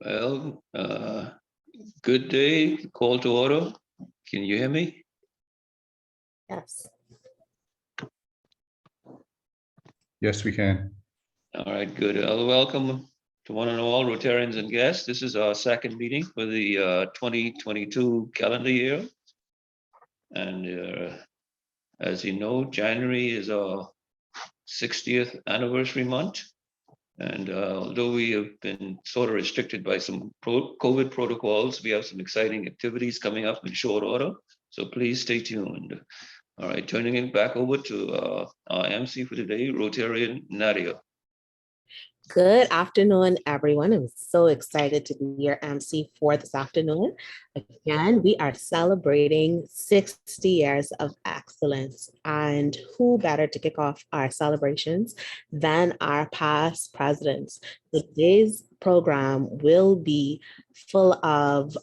Well, good day. Call to order. Can you hear me? Yes. Yes, we can. All right, good. Welcome to one and all Rotarians and guests. This is our second meeting for the 2022 calendar year. And as you know, January is our 60th anniversary month. And although we have been sort of restricted by some COVID protocols, we have some exciting activities coming up in short order. So please stay tuned. All right, turning it back over to our MC for today, Rotarian Nadia. Good afternoon, everyone. I'm so excited to be your MC for this afternoon. Again, we are celebrating 60 years of excellence, and who better to kick off our celebrations than our past presidents? Today's program will be full of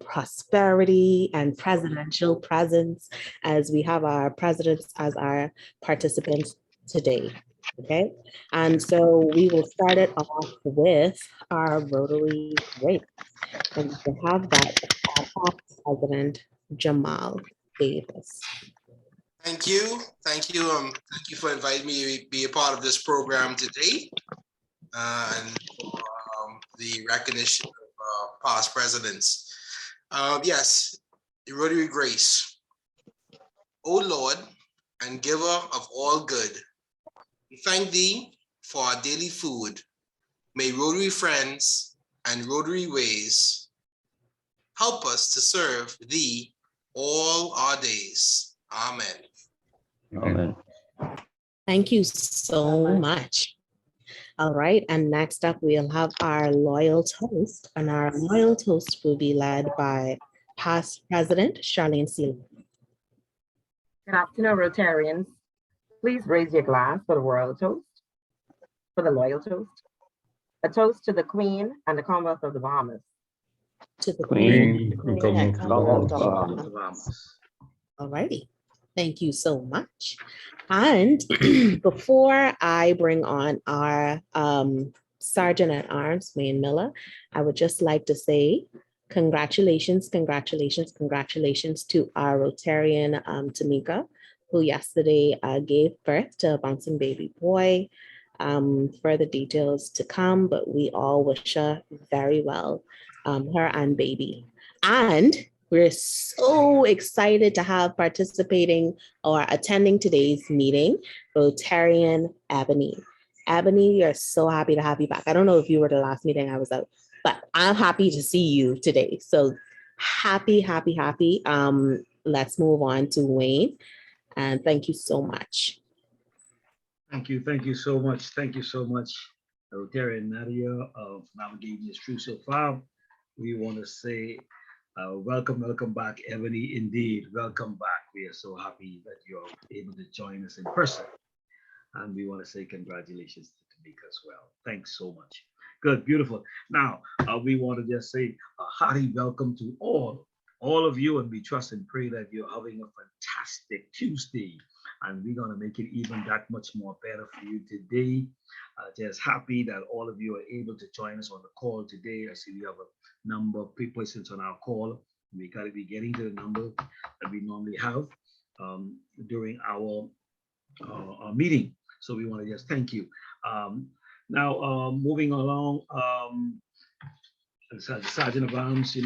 prosperity and presidential presence as we have our presidents as our participants today. Okay, and so we will start it off with our Rotary race. And we have that past President Jamal Davis. Thank you. Thank you for inviting me to be a part of this program today. And the recognition of past presidents. Yes, the Rotary Grace. O Lord, and giver of all good, we thank thee for our daily food. May Rotary friends and Rotary ways help us to serve thee all our days. Amen. Amen. Thank you so much. All right, and next up we'll have our loyal toast, and our loyal toast will be led by past President Charlene Seeley. Good afternoon, Rotarians. Please raise your glass for the royal toast, for the loyal toast. A toast to the Queen and the Commonwealth of the Bahamas. To the Queen. and Commonwealth of the Bahamas. All righty. Thank you so much. And before I bring on our Sergeant at Arms, Wayne Miller, I would just like to say congratulations, congratulations, congratulations to our Rotarian Tamika, who yesterday gave birth to a bouncing baby boy. Further details to come, but we all wish her very well, her and baby. And we're so excited to have participating or attending today's meeting, Rotarian Ebony. Ebony, we are so happy to have you back. I don't know if you were the last meeting I was at, but I'm happy to see you today. So happy, happy, happy. Let's move on to Wayne. And thank you so much. Thank you so much. Thank you so much, Rotarian Nadia, for navigating this through so far. We want to say welcome back, Ebony. Indeed, welcome back. We are so happy that you're able to join us in person. And we want to say congratulations to Tamika as well. Thanks so much. Good, beautiful. Now, we want to just say a hearty welcome to all of you, and we trust and pray that you're having a fantastic Tuesday. And we're going to make it even that much more better for you today. Just happy that all of you are able to join us on the call today. I see we have a number of persons on our call. We got to be getting to the number that we normally have during our meeting. So we want to just thank you. Now, moving along, Sergeant of Arms,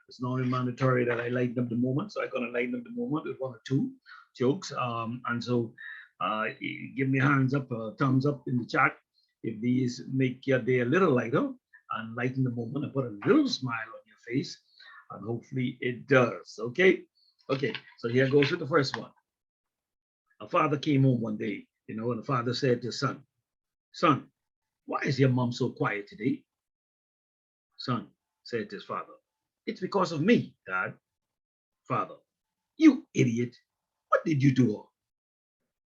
it's not mandatory that I light them the moment, so I'm going to light them the moment with one or two jokes. And so give me hands up, thumbs up in the chat if these make your day a little lighter and lighten the moment and put a little smile on your face. And hopefully it does. Okay. So here goes with the first one. A father came home one day, and the father said to his son, why is your mom so quiet today? Son said to his father, it's because of me, Dad. Father, you idiot. What did you do?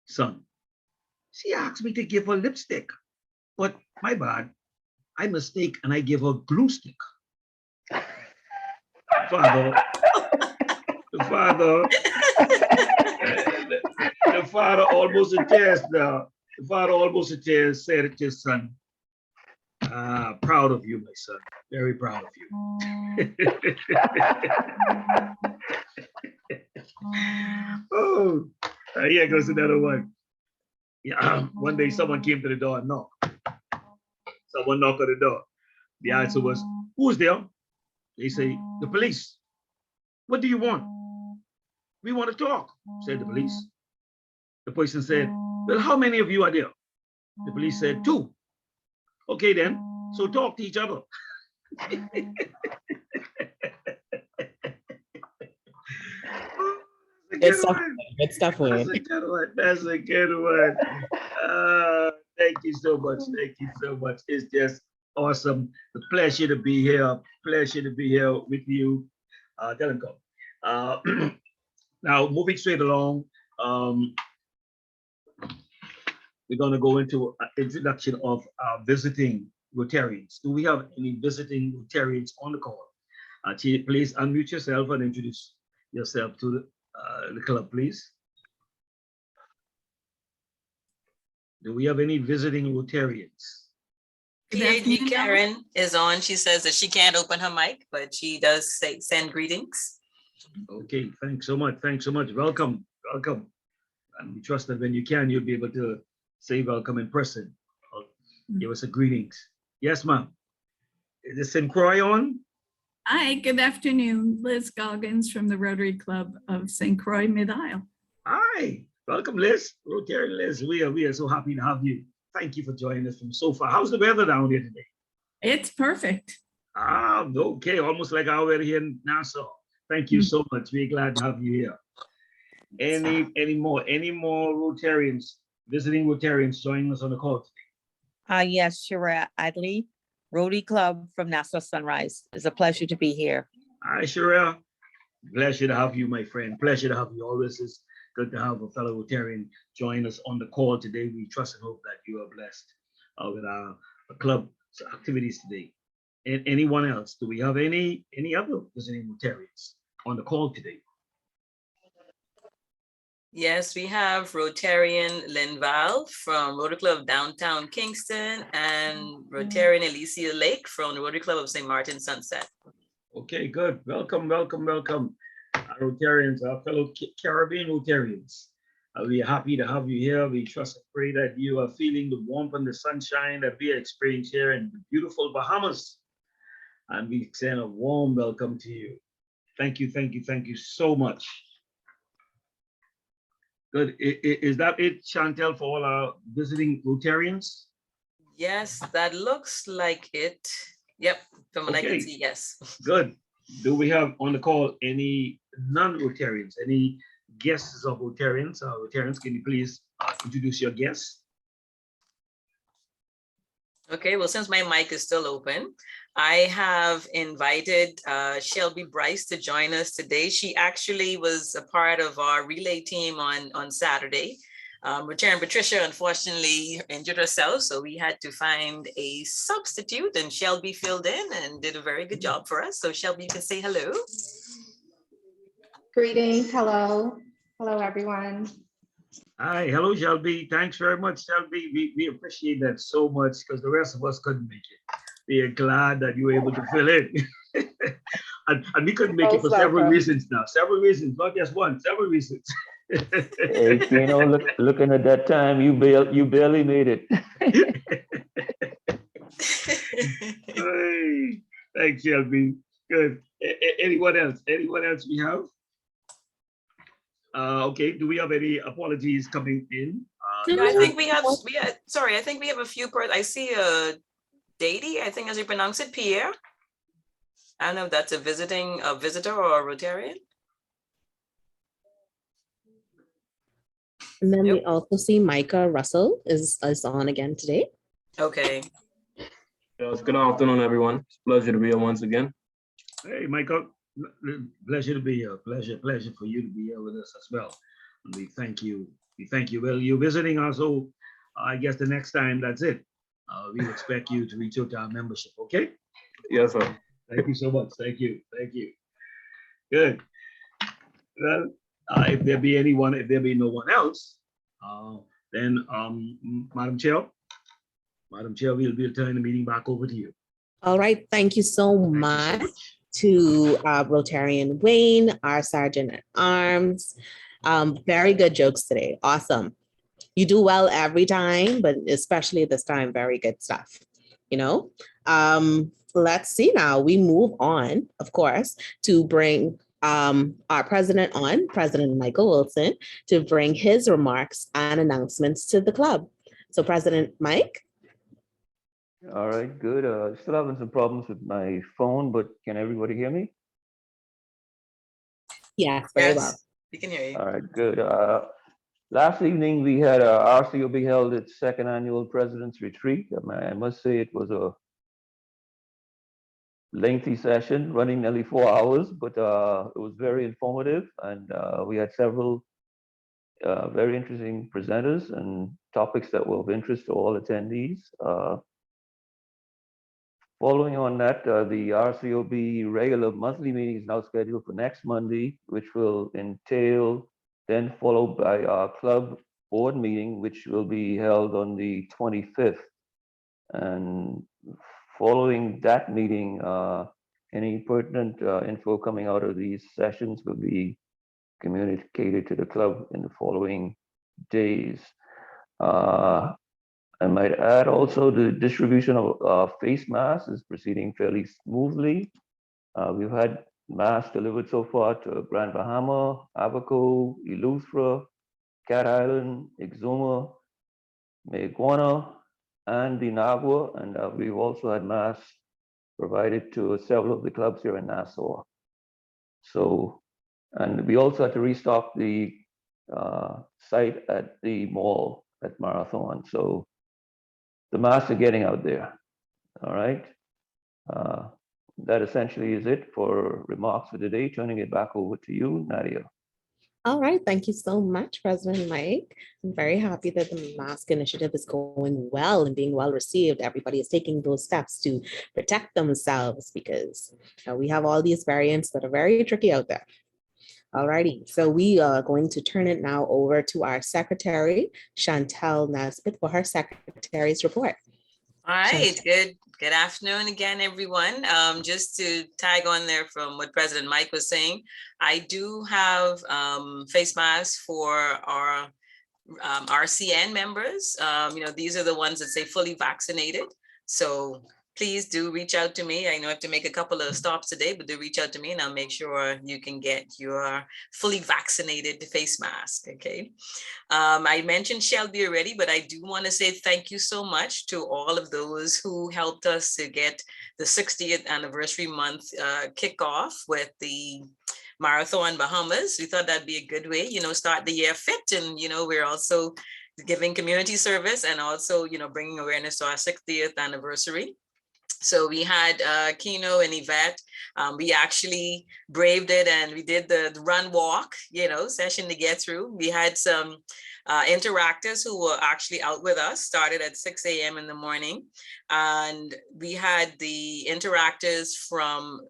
Son, she asked me to give her lipstick, but my bad. I mistake and I give her glue stick. Father, the father almost in tears now. The father almost in tears said to his son, Proud of you, my son. Very proud of you. Oh, here goes another one. Yeah, one day someone came to the door and knocked. Someone knocked on the door. The answer was, "Who's there?" They say, "The police." "What do you want?" "We want to talk," said the police. The person said, "Well, how many of you are there?" The police said, "Two." "Okay then, so talk to each other." Good stuff. Good stuff, That's Wayne. a good one. That's a good one. Thank you so much. Thank you so much. It's just awesome. A pleasure to be here. Pleasure to be here with you. Tell him go. Now, moving straight along, we're going to go into an introduction of visiting Rotarians. Do we have any visiting Rotarians on the call? Please unmute yourself and introduce yourself to the club, please. Do we have any visiting Rotarians? PAG Karen is on. She says that she can't open her mic, but she does send greetings. Okay, thanks so much. Thanks so much. Welcome, welcome. And we trust that when you can, you'll be able to say welcome in person. Or give us a greetings. Yes, ma'am. Is this St. Croix on? Hi, good afternoon. Liz Goggins from the Rotary Club of St. Croix Mid-Isle. Hi, welcome, Liz. Rotary Liz, we are so happy to have you. Thank you for joining us from so far. How's the weather down here today? It's perfect. Okay, almost like our weather here in Nassau. Thank you so much. We're glad to have you here. Any more Rotarians, visiting Rotarians joining us on the call today? Yes, Shira Adley, Rotary Club from Nassau Sunrise. It's a pleasure to be here. Hi, Shira. Pleasure to have you, my friend. Pleasure to have you. Always is good to have a fellow Rotarian join us on the call today. We trust and hope that you are blessed with our club activities today. And anyone else? Do we have any other visiting Rotarians on the call today? Yes, we have Rotarian Linval from Rotary Club of Downtown Kingston and Rotarian Alicia Lake from the Rotary Club of St. Martin Sunset. Okay, good. Welcome, welcome, welcome. Our Rotarians, our fellow Caribbean Rotarians. We are happy to have you here. We trust and pray that you are feeling the warmth and the sunshine that we experience here in the beautiful Bahamas. And we extend a warm welcome to you. Thank you, thank you, thank you so much. Good. Is that it, Chantel, for all our visiting Rotarians? Yes, that looks like it. Yep, from what I Okay. can see, yes. Good. Do we have on the call any non-Rotarians, any guests of Rotarians? Rotarians, can you please introduce your guests? Okay, well, since my mic is still open, I have invited Shelby Bryce to join us today. She actually was a part of our relay team on Saturday. Rotarian Patricia unfortunately injured herself, so we had to find a substitute, and Shelby filled in and did a very good job for us. So Shelby, you can say hello. Greetings, hello. Hello, everyone. Hi, hello, Shelby. Thanks very much, Shelby. We appreciate that so much because the rest of us couldn't make it. We are glad that you were able to fill in. and we couldn't make it for several reasons now. Several reasons, not just one, several reasons. Hey, you know, looking at that time, you barely made it. Hey, thanks, Shelby. Good. Anyone else? Anyone else we have? Okay, do we have any apologies coming in? I think we have, sorry, I think we have a few, I see a Dady, I think as you pronounce it, Pierre. I don't know if that's a visitor or a Rotarian. And then we also see Micah Russell is on again today. Okay. Yes, good afternoon, everyone. It's a pleasure to be here once again. Hey, Michael, pleasure to be here. Pleasure for you to be here with us as well. And we thank you. We thank you. Well, you're visiting us, so I guess the next time, that's it. We expect you to reach out to our membership, okay? Yes, sir. Thank you so much. Thank you. Thank you. Good. Well, if there be no one else, then Madam Chair, Madam Chair, we'll turn the meeting back over to you. All right, thank you so Thank you so much much. to Rotarian Wayne, our Sergeant at Arms. Very good jokes today. Awesome. You do well every time, but especially this time, very good stuff. You know, let's see now. We move on, of course, to bring our president on, President Michael Wilson, to bring his remarks and announcements to the club. So President Mike. All right, good. Still having some problems with my phone, but can everybody hear me? Yes, very well. Yes, we can hear you. All right, good. Last evening, we had RCOB held its second annual President's Retreat. I must say it was a lengthy session, running nearly 4 hours, but it was very informative, and we had several very interesting presenters and topics that were of interest to all attendees. Following on that, the RCOB regular monthly meeting is now scheduled for next Monday, which will entail then followed by our club board meeting, which will be held on the 25th. And following that meeting, any pertinent info coming out of these sessions will be communicated to the club in the following days. I might add also the distribution of face masks is proceeding fairly smoothly. We've had masks delivered so far to Grand Bahama, Abaco, Eleuthera, Cat Island, Exuma, Mayaguana, and Dinagua, and we've also had masks provided to several of the clubs here in Nassau. So, and we also had to restock the site at the mall at Marathon. So the masks are getting out there. All right. That essentially is it for remarks for today. Turning it back over to you, Nadia. All right, thank you so much, President Mike. I'm very happy that the mask initiative is going well and being well received. Everybody is taking those steps to protect themselves because we have all these variants that are very tricky out there. All righty, so we are going to turn it now over to our secretary, Chantel Nesbitt, for her secretary's report. All right, good afternoon again, everyone. Just to tag on there from what President Mike was saying, I do have face masks for our RCN members. These are the ones that say fully vaccinated. So please do reach out to me. I know I have to make a couple of stops today, but do reach out to me and I'll make sure you can get your fully vaccinated face mask, okay? I mentioned Shelby already, but I do want to say thank you so much to all of those who helped us to get the 60th anniversary month kickoff with the Marathon Bahamas. We thought that'd be a good way, start the year fit. And, we're also giving community service and also, bringing awareness to our 60th anniversary. So we had Kino and Yvette. We actually braved it and we did the run walk, session to get through. We had some interactors who were actually out with us, started at 6 a.m. in the morning. And we had the interactors from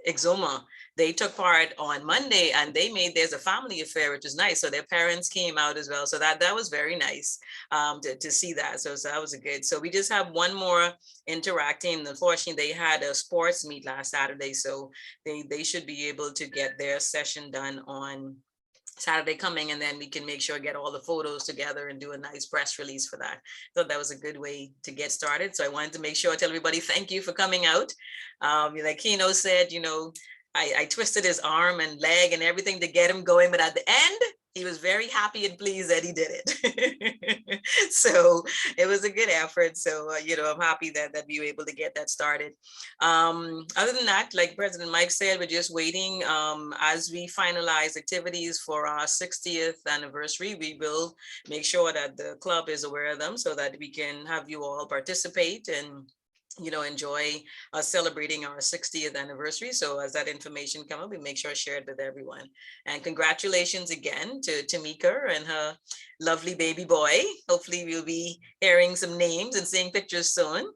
Exuma. They took part on Monday and they made theirs a family affair, which is nice. So their parents came out as well. So that was very nice to see that. So that was a good. So we just have one more interacting. Unfortunately, they had a sports meet last Saturday. So they should be able to get their session done on Saturday coming, and then we can make sure get all the photos together and do a nice press release for that. So that was a good way to get started. So I wanted to make sure I tell everybody thank you for coming out. Like Kino said, I twisted his arm and leg and everything to get him going, but at the end, he was very happy and pleased that he did it. So it was a good effort. So, I'm happy that we were able to get that started. Other than that, like President Mike said, we're just waiting as we finalize activities for our 60th anniversary. We will make sure that the club is aware of them so that we can have you all participate and enjoy celebrating our 60th anniversary. So as that information comes up, we make sure I share it with everyone. And congratulations again to Tamika and her lovely baby boy. Hopefully we'll be hearing some names and seeing pictures soon.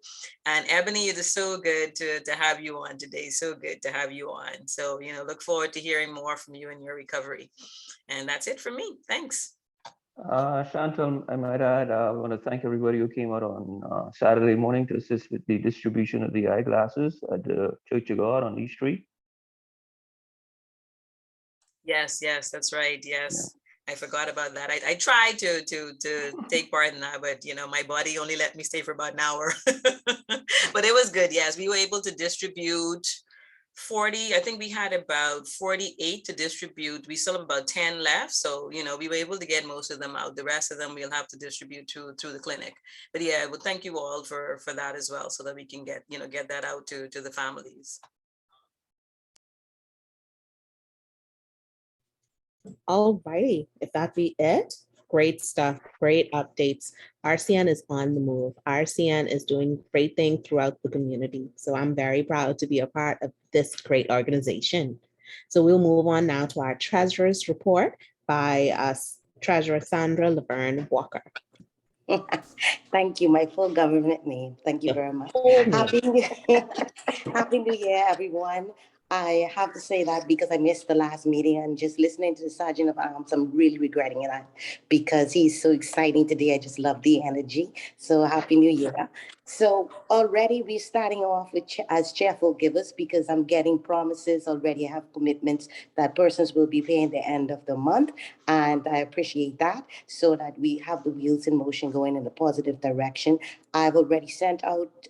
And Ebony, it is so good to have you on today. So good to have you on. So, look forward to hearing more from you in your recovery. And that's it for me. Thanks. Chantal, I might add, I want to thank everybody who came out on Saturday morning to assist with the distribution of the eyeglasses at the Church of God on East Street. Yes, yes, that's right. Yes. I forgot about that. I tried to take part in that, but my body only let me stay for about an hour. But it was good. Yes, we were able to distribute 40. I think we had about 48 to distribute. We still have about 10 left. So, we were able to get most of them out. The rest of them we'll have to distribute through the clinic. But yeah, well, thank you all for that as well, so that we can get that out to the families. All righty, if that be it, great stuff, great updates. RCN is on the move. RCN is doing great things throughout the community. So I'm very proud to be a part of this great organization. So we'll move on now to our treasurer's report by Treasurer Sandra Laverne Walker. Thank you, my full government name. Thank you very much. Happy New Year, everyone. I have to say that because I missed the last meeting and just listening to the Sergeant of Arms, I'm really regretting it because he's so exciting today. I just love the energy. So Happy New Year. So already we're starting off with as cheerful givers because I'm getting promises already. I have commitments that persons will be paying the end of the month. And I appreciate that so that we have the wheels in motion going in a positive direction. I've already sent out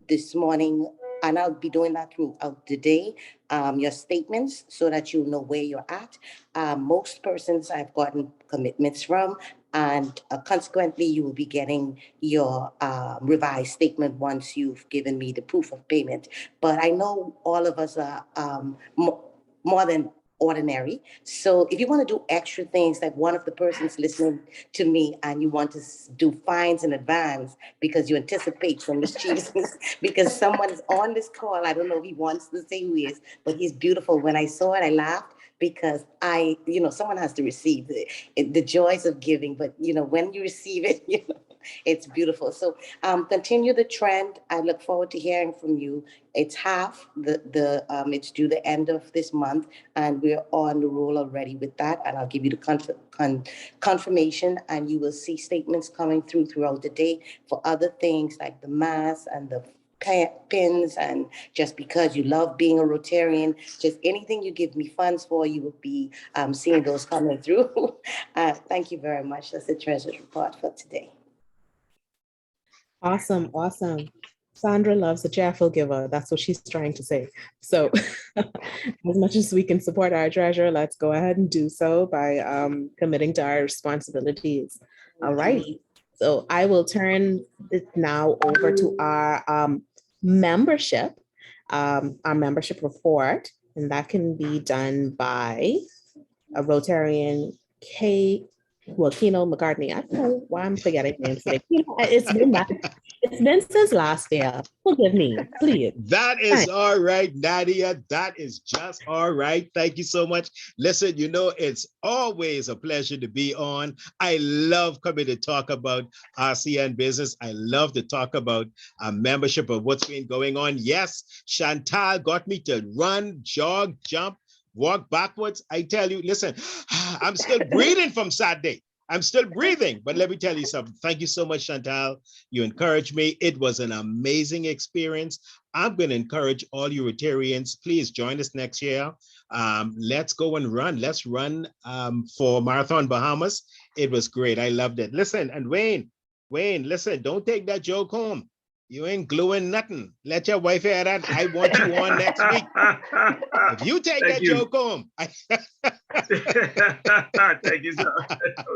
this morning, and I'll be doing that throughout the day, your statements so that you know where you're at. Most persons I've gotten commitments from, and consequently, you will be getting your revised statement once you've given me the proof of payment. But I know all of us are more than ordinary. So if you want to do extra things, like one of the persons listening to me and you want to do fines in advance because you anticipate some mischievous, because someone is on this call, I don't know if he wants to say who he is, but he's beautiful. When I saw it, I laughed because someone has to receive the joys of giving, but when you receive it, it's beautiful. So continue the trend. I look forward to hearing from you. It's half it's due the end of this month, and we're on the roll already with that. And I'll give you the confirmation, and you will see statements coming throughout the day for other things like the mass and the pins, and just because you love being a Rotarian, just anything you give me funds for, you will be seeing those coming through. Thank you very much. That's the treasurer's report for today. Awesome. Sandra loves a cheerful giver. That's what she's trying to say. So as much as we can support our treasurer, let's go ahead and do so by committing to our responsibilities. All righty. So I will turn it now over to our membership report, and that can be done by a Rotarian Keno McCartney. I don't know why I'm forgetting names today. It's been since last year. Forgive me, please. That is all right, Nadia. That is just all right. Thank you so much. Listen, it's always a pleasure to be on. I love coming to talk about RCN business. I love to talk about membership of what's been going on. Yes, Chantal got me to run, jog, jump, walk backwards. I tell you, listen, I'm still breathing from Saturday. I'm still breathing, but let me tell you something. Thank you so much, Chantal. You encouraged me. It was an amazing experience. I'm going to encourage all you Rotarians, please join us next year. Let's go and run. Let's run for Marathon Bahamas. It was great. I loved it. Listen, and Wayne, listen, don't take that joke home. You ain't gluing nothing. Let your wife hear that. I want you on next week. If you take that joke home. Thank you, sir.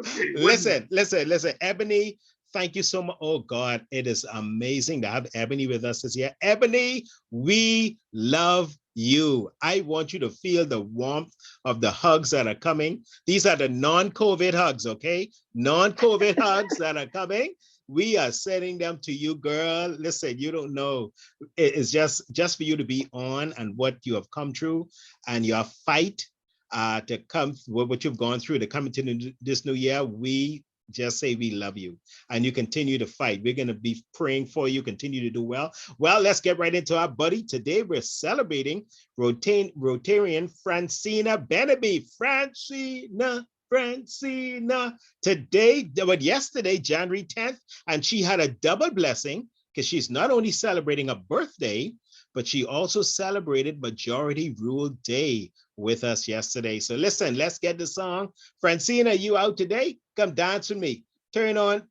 Okay. Listen, Ebony, thank you so much. Oh God, it is amazing to have Ebony with us this year. Ebony, we love you. I want you to feel the warmth of the hugs that are coming. These are the non-COVID hugs, okay? Non-COVID hugs that are coming. We are sending them to you, girl. Listen, you don't know. It's just for you to be on and what you have come through and your fight to come, what you've gone through to come into this new year. We just say we love you and you continue to fight. We're going to be praying for you, continue to do well. Well, let's get right into our buddy. Today, we're celebrating Rotarian Francina Benaby. Francina Francina. Today, but yesterday, January 10th, and she had a double blessing because she's not only celebrating a birthday, but she also celebrated Majority Rule Day with us yesterday. So listen, let's get the song. Francina, you out today? Come dance with me. Turn on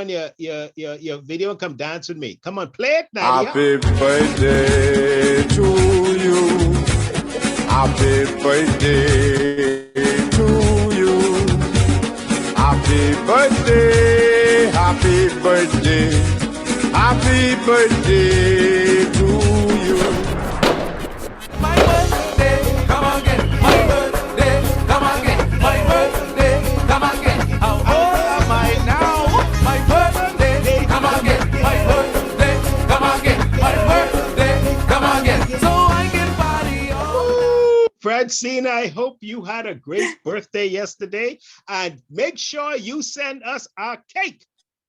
your video and come dance with me. Come on, play it, Nadia. Happy birthday to you. Happy birthday to you. Happy birthday, happy birthday, happy birthday to you. My birthday, come again. My birthday, come again. My birthday, come again. How old am I now? My birthday, come again. My birthday, come again. My birthday, come again. So I can party all. Francina, I hope you had a great birthday yesterday, and make sure you send us our cake.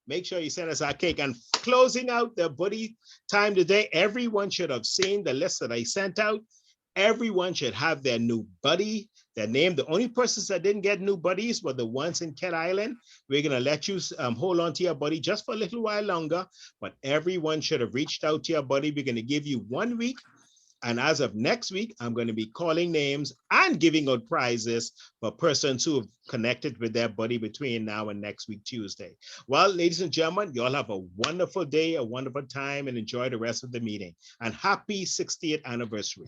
Make sure you send us our cake. And closing out the buddy time today, everyone should have seen the list that I sent out. Everyone should have their new buddy, their name. The only persons that didn't get new buddies were the ones in Cat Island. We're going to let you hold on to your buddy just for a little while longer, but everyone should have reached out to your buddy. We're going to give you 1 week. And as of next week, I'm going to be calling names and giving out prizes for persons who have connected with their buddy between now and next week, Tuesday. Well, ladies and gentlemen, you all have a wonderful day, a wonderful time, and enjoy the rest of the meeting. And happy 60th anniversary.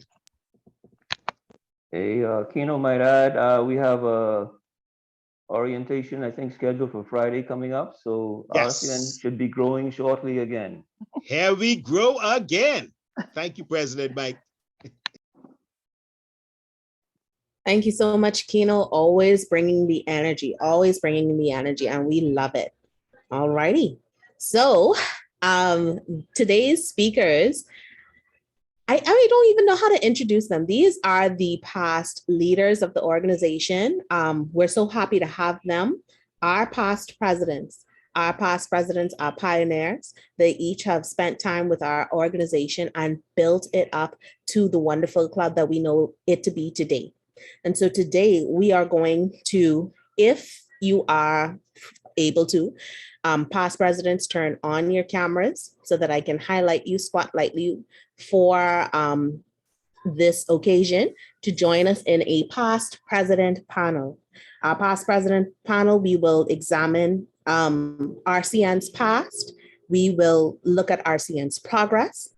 Hey, Keno might add, we have a orientation, I think, scheduled for Friday coming up. So Yes. RCN should be growing shortly again. Here we grow again. Thank you, President Mike. Thank you so much, Keno. Always bringing the energy, and we love it. All righty. So today's speakers, I don't even know how to introduce them. These are the past leaders of the organization. We're so happy to have them. Our past presidents are pioneers. They each have spent time with our organization and built it up to the wonderful club that we know it to be today. And so today we are going to, if you are able to, past presidents, turn on your cameras so that I can highlight you, spotlight you for this occasion to join us in a past president panel. Our past president panel, we will examine RCN's past. We will look at RCN's progress,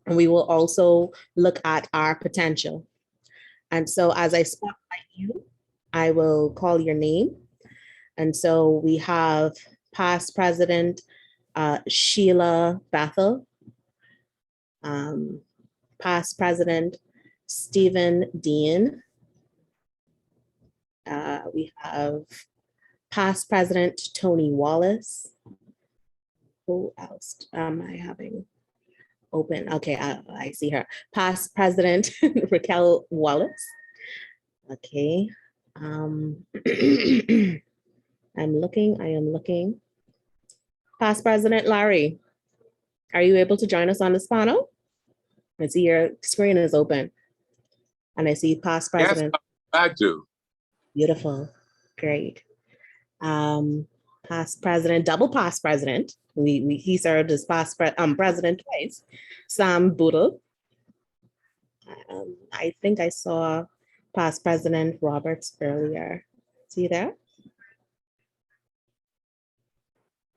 and we will also look at our potential. And so as I spotlight you, I will call your name. And so we have past president Sheila Bethel, past president Stephen Dean. We have past president Tony Wallace. Who else am I having open? Okay, I see her. Past president Raquel Wallace. Okay. I am looking. Past president Larry, are you able to join us on this panel? I see your screen is open. And I see past president. Yes, I do. Beautiful, great. Past president, double past president. He served as past president twice. Sam Boodle. I think I saw past president Roberts earlier. See there?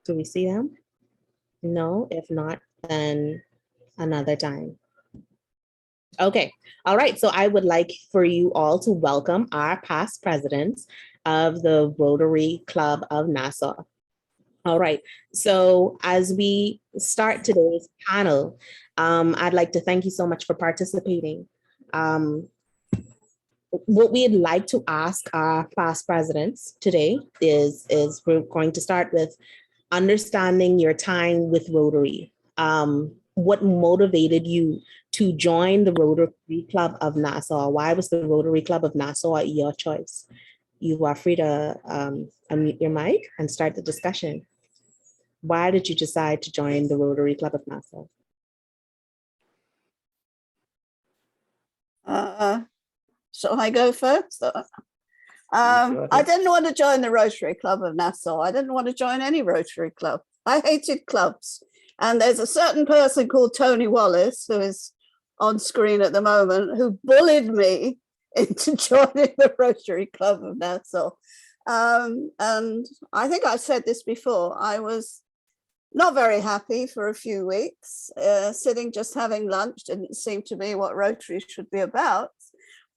Do we see them? No, if not, then another time. Okay, all right. So I would like for you all to welcome our past presidents of the Rotary Club of Nassau. All right, so as we start today's panel, I'd like to thank you so much for participating. What we'd like to ask our past presidents today is we're going to start with understanding your time with Rotary. What motivated you to join the Rotary Club of Nassau? Why was the Rotary Club of Nassau your choice? You are free to unmute your mic and start the discussion. Why did you decide to join the Rotary Club of Nassau? So I go first. I didn't want to join the Rotary Club of Nassau. I didn't want to join any Rotary Club. I hated clubs. And there's a certain person called Tony Wallace, who is on screen at the moment, who bullied me into joining the Rotary Club of Nassau. And I think I've said this before. I was not very happy for a few weeks. Sitting just having lunch didn't seem to be what Rotary should be about.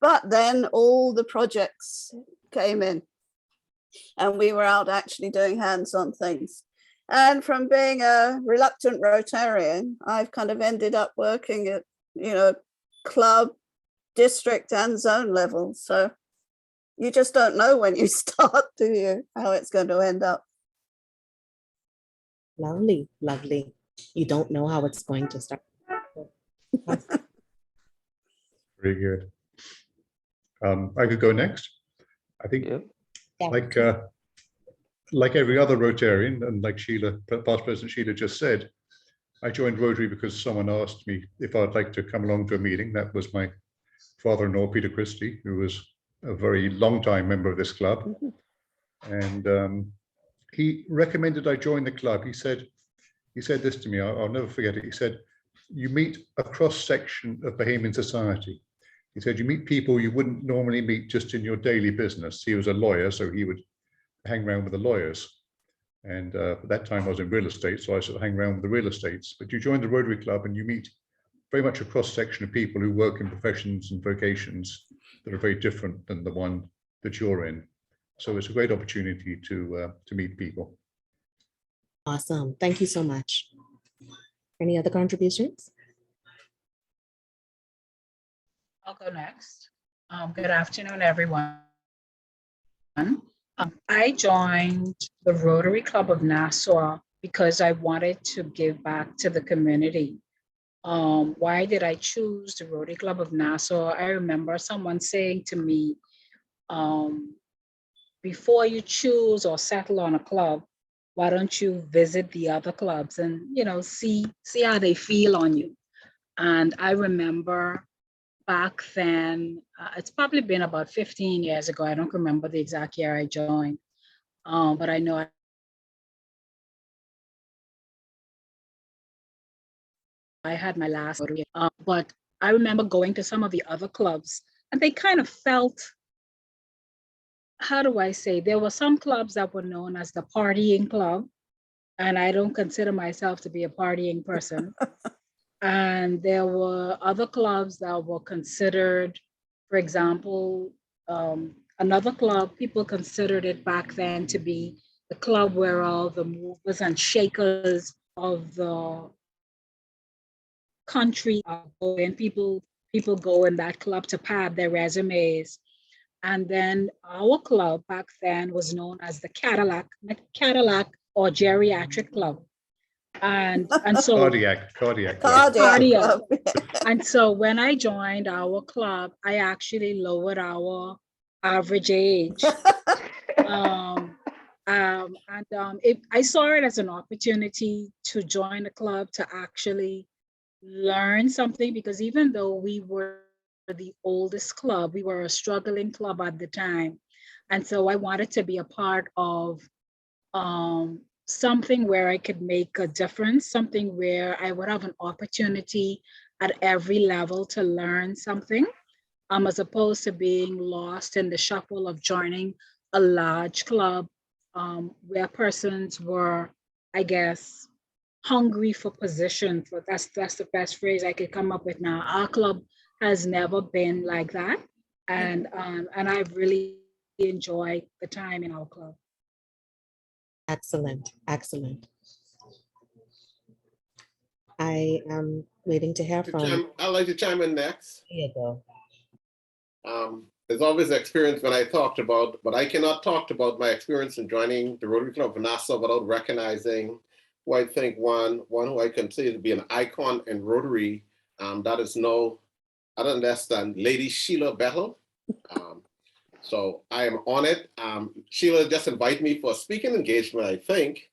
But then all the projects came in and we were out actually doing hands-on things. And from being a reluctant Rotarian, I've kind of ended up working at, club, district and zone level. So you just don't know when you start, do you, how it's going to end up. Lovely, lovely. You don't know how it's going to start. Very good. I could go next. I think, like every other Rotarian, and like Sheila, past President Sheila just said, I joined Rotary because someone asked me if I'd like to come along to a meeting. That was my father-in-law, Peter Christie, who was a very long-time member of this club. And he recommended I join the club. He said this to me, I'll never forget it. He said, you meet a cross-section of Bahamian society. He said, you meet people you wouldn't normally meet just in your daily business. He was a lawyer, so he would hang around with the lawyers. And at that time I was in real estate, so I sort of hang around with the real estates. But you join the Rotary Club and you meet very much a cross-section of people who work in professions and vocations that are very different than the one that you're in. So it's a great opportunity to meet people. Awesome. Thank you so much. Any other contributions? I'll go next. Good afternoon, everyone. I joined the Rotary Club of Nassau because I wanted to give back to the community. Why did I choose the Rotary Club of Nassau? I remember someone saying to me, before you choose or settle on a club, why don't you visit the other clubs and, see how they feel on you? And I remember back then, it's probably been about 15 years ago. I don't remember the exact year I joined, but I know I had my last Rotary. But I remember going to some of the other clubs and they kind of felt, how do I say, there were some clubs that were known as the partying club, and I don't consider myself to be a partying person. And there were other clubs that were considered, for example, another club, people considered it back then to be the club where all the movers and shakers of the country are going. People go in that club to pad their resumes. And then our club back then was known as the Cadillac or Geriatric Club. And so cardiac. And so when I joined our club, I actually lowered our average age. I saw it as an opportunity to join the club to actually learn something, because even though we were the oldest club, we were a struggling club at the time. And so I wanted to be a part of something where I could make a difference, something where I would have an opportunity at every level to learn something, as opposed to being lost in the shuffle of joining a large club where persons were, I guess, hungry for position. That's the best phrase I could come up with now. Our club has never been like that. And I've really enjoyed the time in our club. Excellent, excellent. I am waiting to hear from. I'd like to chime in next. Here you go. There's always an experience when I talked about, but I cannot talk about my experience in joining the Rotary Club of Nassau without recognizing who I think one who I consider to be an icon in Rotary. That is no other less than Lady Sheila Bettel. So I am on it. Sheila just invited me for a speaking engagement, I think.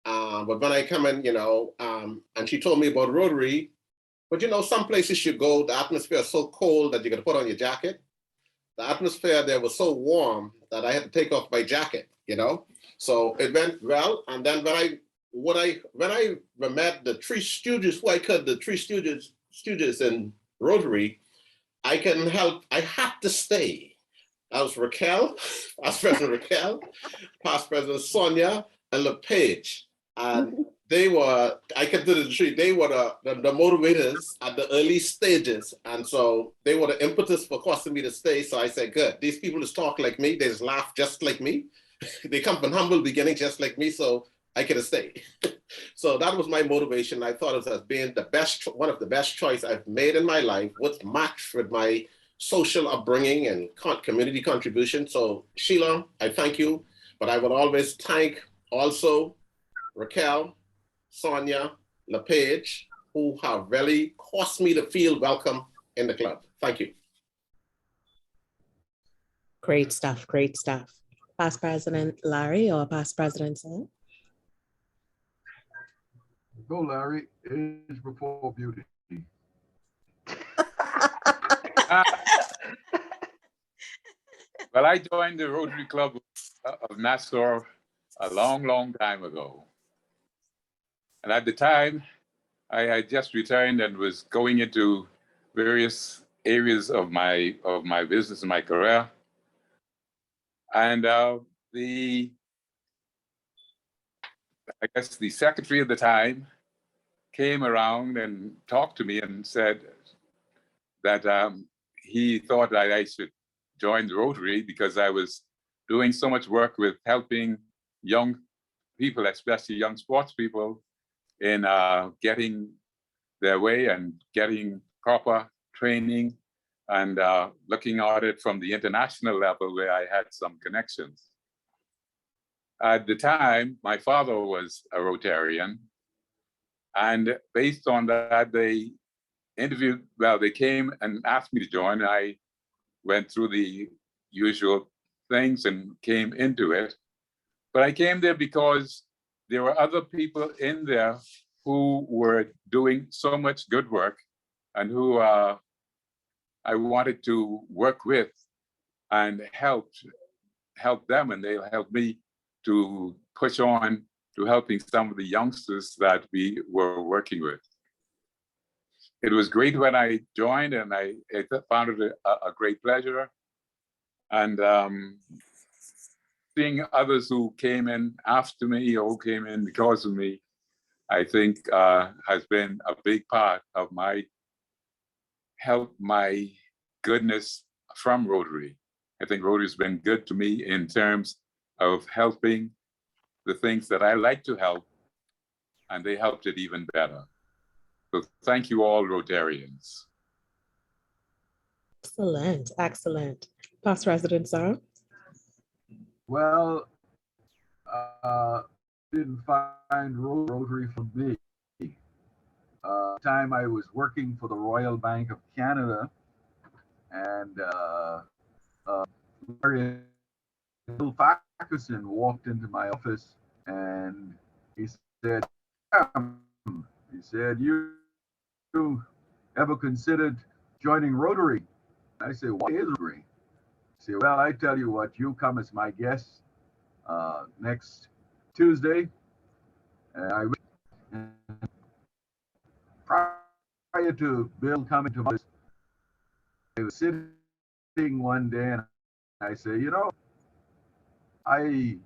But when I come in, and she told me about Rotary, but some places you go, the atmosphere is so cold that you got to put on your jacket. The atmosphere there was so warm that I had to take off my jacket, you know. So it went well. And then when I met the three stooges, the three stooges in Rotary, I had to stay. That was Raquel, Past President Raquel, Past President Sonia, and LePage. And they were, I consider the three, they were the motivators at the early stages. And so they were the impetus for causing me to stay. So I said, good, these people just talk like me, they just laugh just like me. They come from humble beginnings just like me, so I could have stayed. So that was my motivation. I thought it was as being the best, one of the best choice I've made in my life, was matched with my social upbringing and community contribution. So Sheila, I thank you, but I would always thank also Raquel, Sonia, LePage, who have really caused me to feel welcome in the club. Thank you. Great stuff, great stuff. Past President Larry or Past President Sam? Go, Larry. Age before beauty. Well, I joined the Rotary Club of Nassau a long, long time ago. And at the time, I had just returned and was going into various areas of my business and my career. And the secretary at the time came around and talked to me and said that he thought that I should join the Rotary because I was doing so much work with helping young people, especially young sports people, in getting their way and getting proper training and looking at it from the international level where I had some connections. At the time, my father was a Rotarian, and based on that, they came and asked me to join. I went through the usual things and came into it. But I came there because there were other people in there who were doing so much good work and who I wanted to work with and help them, and they'll help me to push on to helping some of the youngsters that we were working with. It was great when I joined, and I found it a great pleasure. And seeing others who came in after me or who came in because of me, I think has been a big part of my goodness from Rotary. I think Rotary has been good to me in terms of helping the things that I like to help, and they helped it even better. So thank you all, Rotarians. Excellent, excellent. Past President Sarah? Well, didn't find Rotary for me. Time I was working for the Royal Bank of Canada, and Larry Farquharson walked into my office and he said, you ever considered joining Rotary? I said, what is Rotary? He said, well, I tell you what, you come as my guest next Tuesday. And prior to Bill coming to us, I was sitting one day and I said, you know, I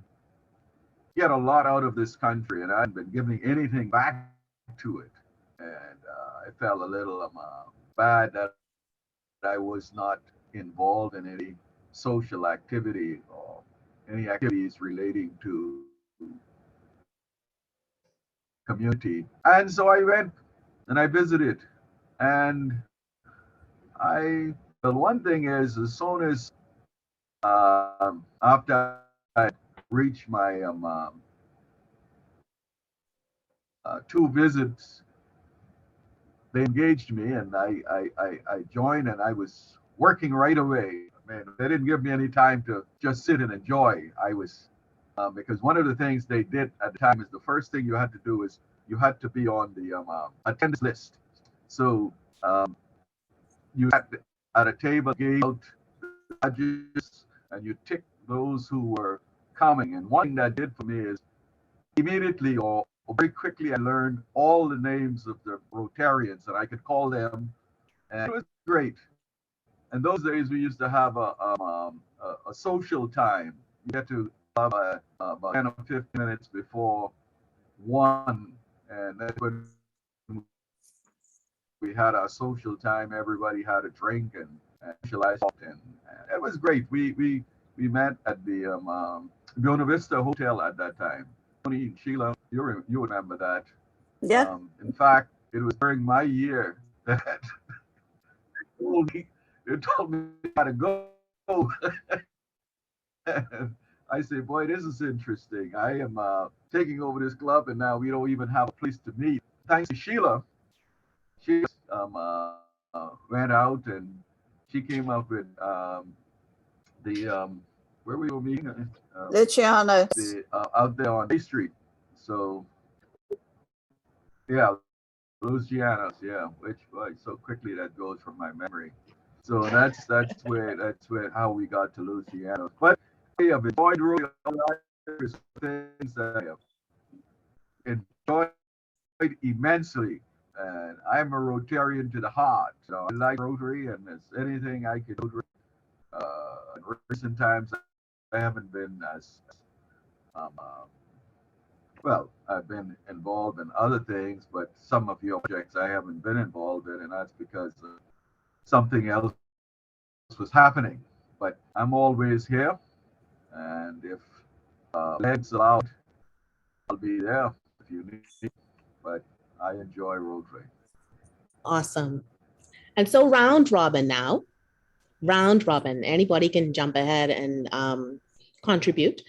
get a lot out of this country and I haven't been giving anything back to it. And I felt a little bad that I was not involved in any social activity or any activities relating to community. And so I went and I visited. And the one thing is, as soon as after I reached my 2 visits, they engaged me and I joined, and I was working right away. Man, they didn't give me any time to just sit and enjoy. I was, because one of the things they did at the time is the first thing you had to do is you had to be on the attendance list. So you had at a table gave out badges and you tick those who were coming. And one thing that did for me is immediately or very quickly I learned all the names of the Rotarians and I could call them, and it was great. And those days we used to have a social time. You get to have about 10 or 15 minutes before 1, and that's when we had our social time. Everybody had a drink and socialized, and it was great. We met at the Buena Vista Hotel at that time. Tony and Sheila, you remember that? Yeah. In fact, it was during my year that they told me how to go. I say, boy, this is interesting. I am taking over this club, and now we don't even have a place to meet. Thanks to Sheila, she went out and she came up with where we were meeting, Luciano's. Out there on Bay Street. So yeah, Luciano's, yeah, which boy, so quickly that goes from my memory. So that's where how we got to Luciano's. But I have enjoyed really all the things that I have enjoyed immensely. And I'm a Rotarian to the heart. So I like Rotary, and it's anything I can do. In recent times, I haven't been as well. I've been involved in other things, but some of your projects I haven't been involved in, and that's because something else was happening. But I'm always here, and if legs allowed, I'll be there if you need me. But I enjoy Rotary. Awesome. And so round robin now. Round robin. Anybody can jump ahead and contribute.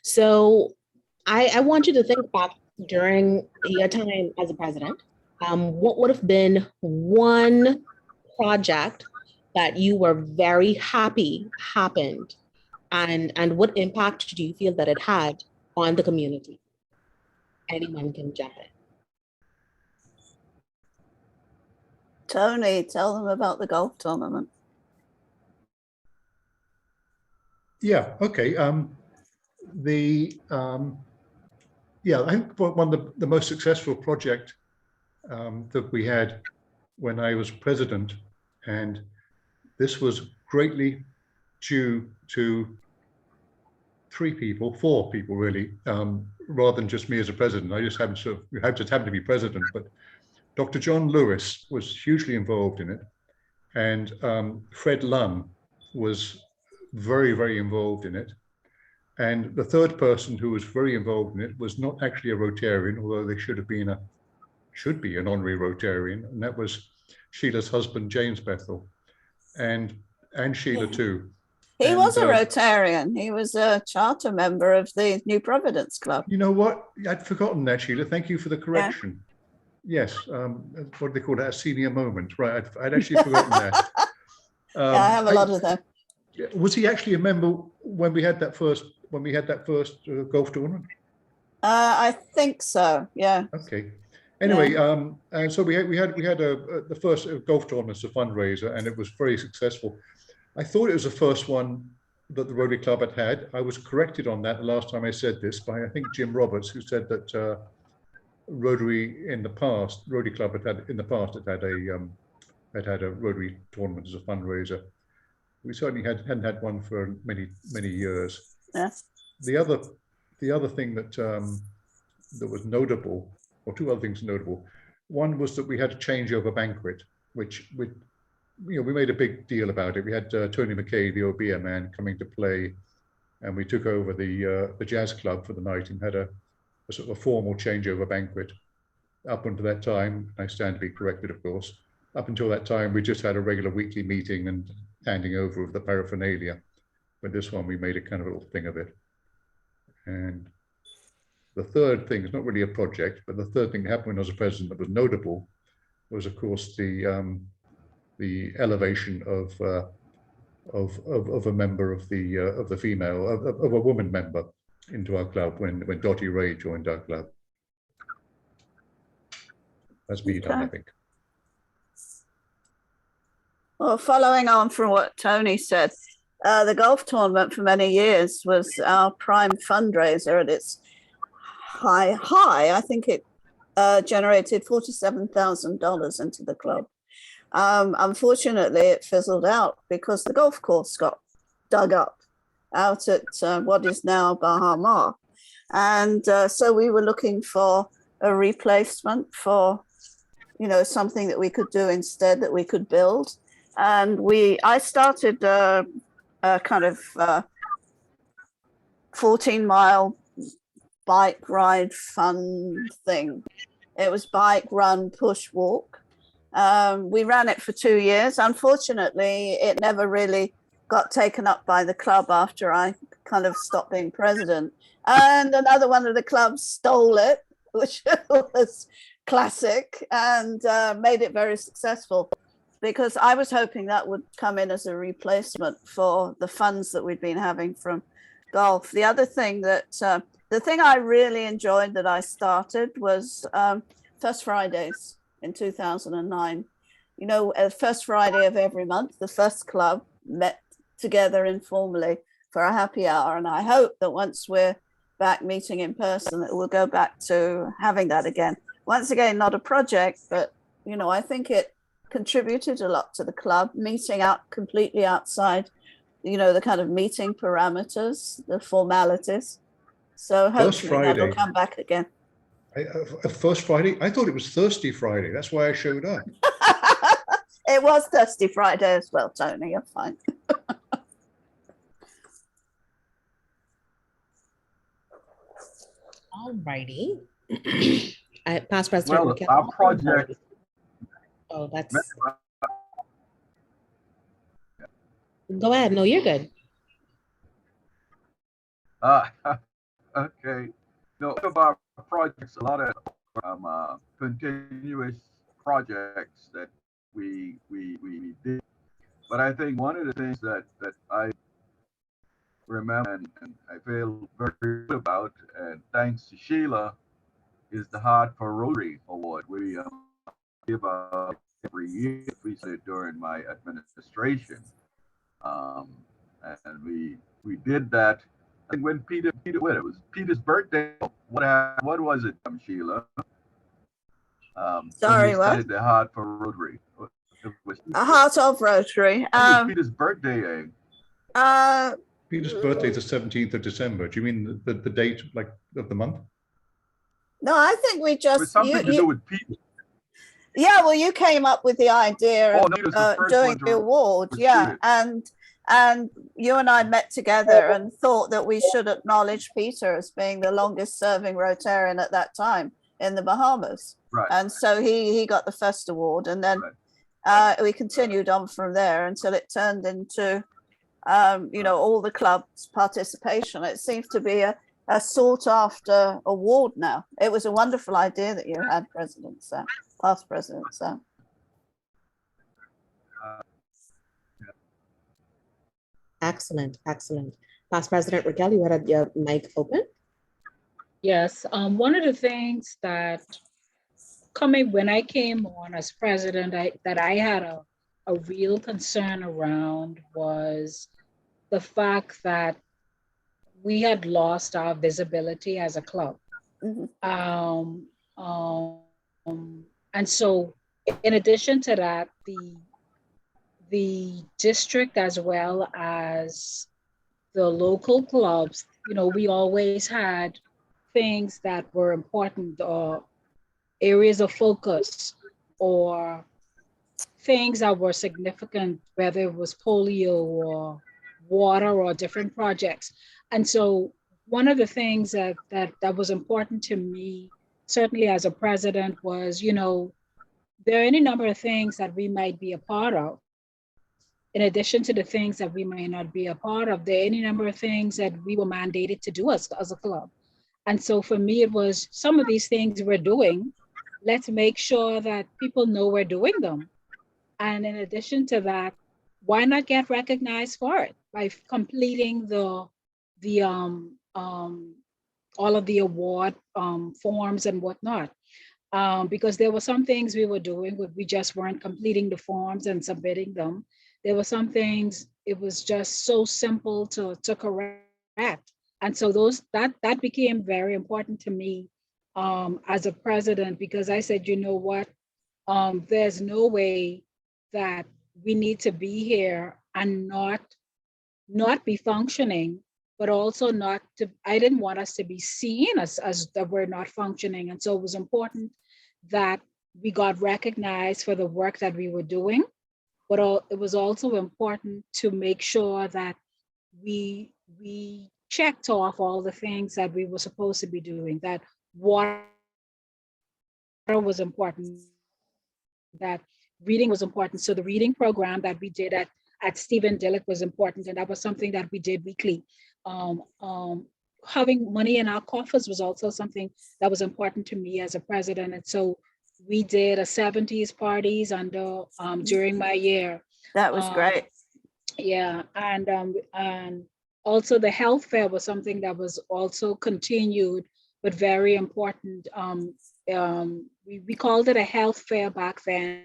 So I want you to think back during your time as a president. What would have been one project that you were very happy happened, and what impact do you feel that it had on the community? Anyone can jump in. Tony, tell them about the golf tournament. Yeah, okay. Yeah, I think one of the most successful project that we had when I was president, and this was greatly due to four people really, rather than just me as a president. I just happened to be president, but Dr. John Lewis was hugely involved in it, and Fred Lunn was very, very involved in it. And the third person who was very involved in it was not actually a Rotarian, although they should be an honorary Rotarian, and that was Sheila's husband, James Bethel, and Sheila too. He was a Rotarian. He was a charter member of the New Providence Club. You know what? I'd forgotten that, Sheila. Thank you for the correction. Yeah. Yes, what do they call that? A senior moment, right? I'd actually forgotten that. Yeah, I have a lot of them. Was he actually a member when we had that first golf tournament? I think so. Yeah. Okay. Anyway, and so we had the first golf tournament as a fundraiser, and it was very successful. I thought it was the first one that the Rotary Club had. I was corrected on that the last time I said this by, I think, Jim Roberts, who said that Rotary Club had a Rotary tournament as a fundraiser. We certainly hadn't had one for many years. Yeah. The other thing that was notable, or two other things notable. One was that we had a changeover banquet, which we made a big deal about it. We had Tony McKay, the Obeah man, coming to play, and we took over the jazz club for the night and had a sort of a formal changeover banquet. Up until that time, I stand to be corrected, of course. Up until that time, we just had a regular weekly meeting and handing over of the paraphernalia. But this one, we made a kind of a little thing of it. And the third thing is not really a project, but the third thing that happened when I was a president that was notable was, of course, the elevation of a member of the female of a woman member into our club when Dottie Ray joined our club. That's me done, I think. Well, following on from what Tony said, the golf tournament for many years was our prime fundraiser at its high. I think it generated $47,000 into the club. Unfortunately, it fizzled out because the golf course got dug up out at what is now Bahama. And so we were looking for a replacement for, something that we could do instead, that we could build. And I started a kind of 14-mile bike ride fun thing. It was bike, run, push, walk. We ran it for 2 years. Unfortunately, it never really got taken up by the club after I kind of stopped being president. And another one of the clubs stole it, which was classic, and made it very successful, because I was hoping that would come in as a replacement for the funds that we'd been having from golf. The other thing that, the thing I really enjoyed that I started was First Fridays in 2009. First Friday of every month, the first club met together informally for a happy hour. And I hope that once we're back meeting in person, that we'll go back to having that again. Once again, not a project, but, I think it contributed a lot to the club, meeting out completely outside, the kind of meeting parameters, the formalities. So hopefully that'll come back again. First Friday? I thought it was Thirsty Friday. That's why I showed up. It was Thirsty Friday as well, Tony. You're fine. All righty. Past President. Well, our project. Oh, that's. Go ahead. No, you're good. Okay. No, of our projects, a lot of continuous projects that we did. But I think one of the things that I remember and I feel very good about, and thanks to Sheila, is the Heart for Rotary Award. We give out every year, we said during my administration. And we did that. I think when Peter went, it was Peter's birthday. What was it, Sheila? Sorry, what? Started the Heart for Rotary. A Heart of Rotary. Peter's birthday. Peter's birthday is the 17th of December. Do you mean the date, like, of the month? No, I think we just. It was something to do with Peter. Yeah, well, you came up with the idea of doing the award. Yeah, and you and I met together and thought that we should acknowledge Peter as being the longest serving Rotarian at that time in the Bahamas. Right. And so he got the first award, and then we continued on from there until it turned into, all the club's participation. It seems to be a sought after award now. It was a wonderful idea that you had, past President Sam. Excellent, excellent. Past President Raquel, you had your mic open. Yes, one of the things that when I came on as president, that I had a real concern around was the fact that we had lost our visibility as a club. Mm-hmm. And so in addition to that, the district as well as the local clubs, we always had things that were important, or areas of focus, or things that were significant, whether it was polio or water or different projects. And so one of the things that was important to me, certainly as a president, was, there are any number of things that we might be a part of. In addition to the things that we may not be a part of, there are any number of things that we were mandated to do as a club. And so for me, it was some of these things we're doing, let's make sure that people know we're doing them. And in addition to that, why not get recognized for it by completing all of the award forms and whatnot? Because there were some things we were doing, but we just weren't completing the forms and submitting them. there were some things, it was just so simple to correct. And so that became very important to me as a president, because I said, you know what, there's no way that we need to be here and not be functioning, but also not to, I didn't want us to be seen as that we're not functioning. And so it was important that we got recognized for the work that we were doing, but it was also important to make sure that we checked off all the things that we were supposed to be doing, that water was important, that reading was important. So the reading program that we did at Stephen Dillick was important, and that was something that we did weekly. Having money in our coffers was also something that was important to me as a president. And so we did a 70s parties under during my year. That was great. Yeah, and also the health fair was something that was also continued, but very important. We called it a health fair back then,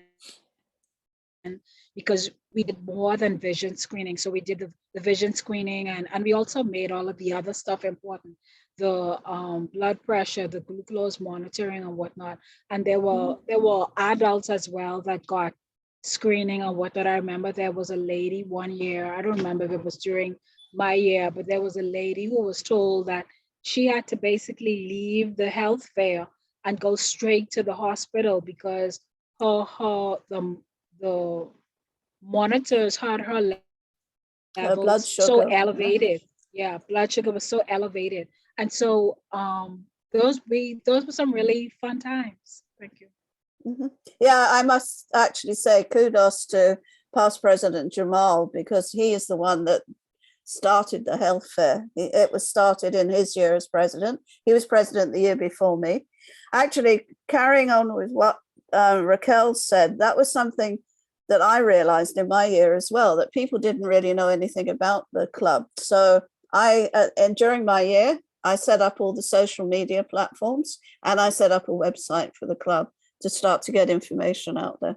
because we did more than vision screening. So we did the vision screening, and we also made all of the other stuff important, the blood pressure, the glucose monitoring and whatnot. And there were adults as well that got screening and whatnot. I remember there was a lady one year, I don't remember if it was during my year, but there was a lady who was told that she had to basically leave the health fair and go straight to the hospital because the monitors had her levels blood sugar so elevated. Yeah, blood sugar was so elevated. And so those were some really fun times. Thank you. Mhm. Yeah, I must actually say kudos to past President Jamal, because he is the one that started the health fair. It was started in his year as president. He was president the year before me. Actually, carrying on with what Raquel said, that was something that I realized in my year as well, that people didn't really know anything about the club. So and during my year, I set up all the social media platforms, and I set up a website for the club to start to get information out there.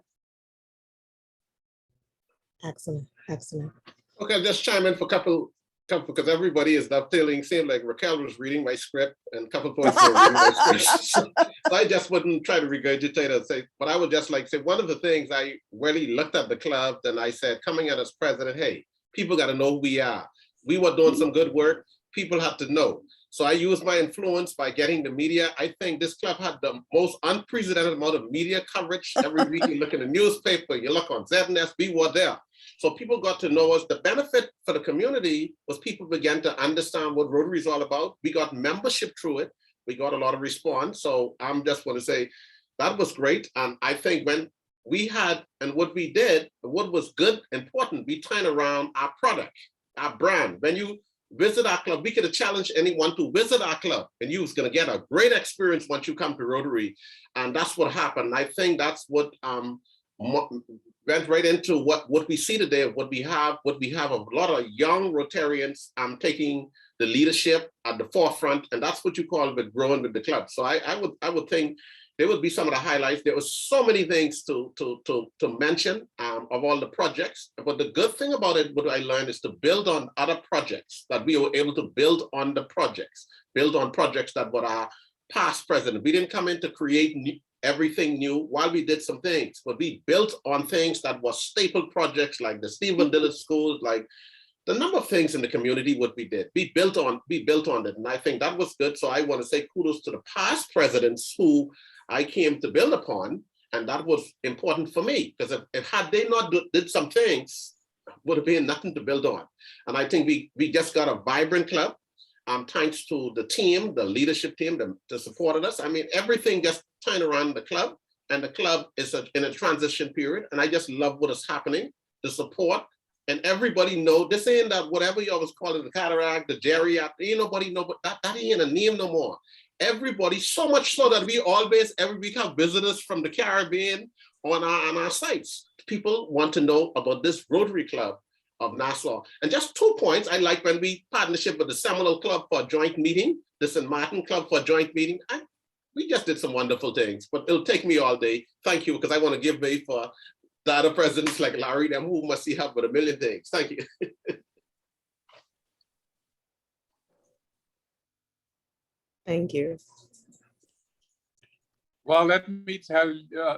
Excellent, excellent. Okay, I'll just chime in for a couple, because everybody is dovetailing. Seemed like Raquel was reading my script and a couple points were reading my script. So I just wouldn't try to regurgitate and say, but I would just like to say one of the things I really looked at the club and I said, coming out as president, hey, people got to know who we are. We were doing some good work. People have to know. So I used my influence by getting the media. I think this club had the most unprecedented amount of media coverage. Every week you look in the newspaper, you look on ZNS, we were there. So people got to know us. The benefit for the community was people began to understand what Rotary is all about. We got membership through it. We got a lot of response. So I'm just going to say that was great. And I think when we had, and what we did, what was good, important, we turned around our product, our brand. When you visit our club, we could have challenged anyone to visit our club, and you was going to get a great experience once you come to Rotary. And that's what happened. I think that's what went right into what we see today, what we have a lot of young Rotarians taking the leadership at the forefront, and that's what you call it, growing with the club. So I would think there would be some of the highlights. There was so many things to mention of all the projects, but the good thing about it, what I learned, is to build on other projects, that we were able to build on the projects, build on projects that were our past president. We didn't come in to create everything new. While we did some things, but we built on things that were staple projects, like the Stephen Dillick School, like the number of things in the community, what we did. We built on it, and I think that was good. So I want to say kudos to the past presidents who I came to build upon, and that was important for me, because if had they not did some things, would have been nothing to build on. And I think we just got a vibrant club, thanks to the team, the leadership team that supported us. I mean, everything just turned around the club, and the club is in a transition period, and I just love what is happening, the support, and everybody know, this ain't that whatever you always call it, the cataract, the geriatric, ain't nobody know, but that ain't a name no more. Everybody, so much so that we always, every week, have visitors from the Caribbean on our sites. People want to know about this Rotary Club of Nassau. And just 2 points, I like when we partnership with the Seminole Club for a joint meeting, the St. Martin Club for a joint meeting. We just did some wonderful things, but it'll take me all day. Thank you, because I want to give way for the other presidents like Larry, them who must see help with a million things. Thank you. Thank you. Well, let me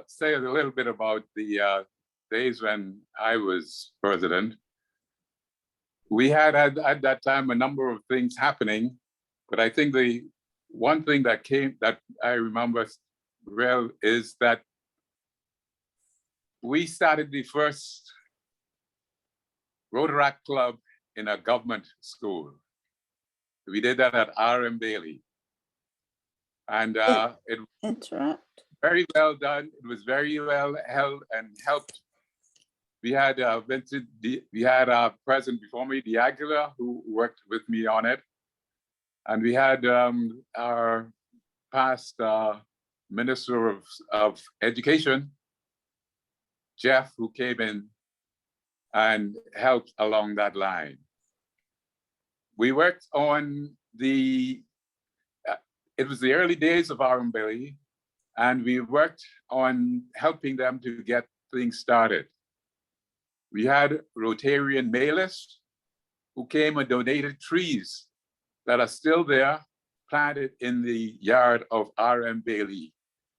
say a little bit about the days when I was president. We had at that time a number of things happening, but I think the one thing that I remember well is that we started the first Rotaract Club in a government school. We did that at R.M. Bailey. And it was very well done. It was very well held and helped. We had we had our president before me, D'Aguilar, who worked with me on it. And we had our past Minister of Education, Jeff, who came in and helped along that line. We worked on it was the early days of R.M. Bailey, and we worked on helping them to get things started. We had Rotarian mailists who came and donated trees that are still there, planted in the yard of R.M. Bailey,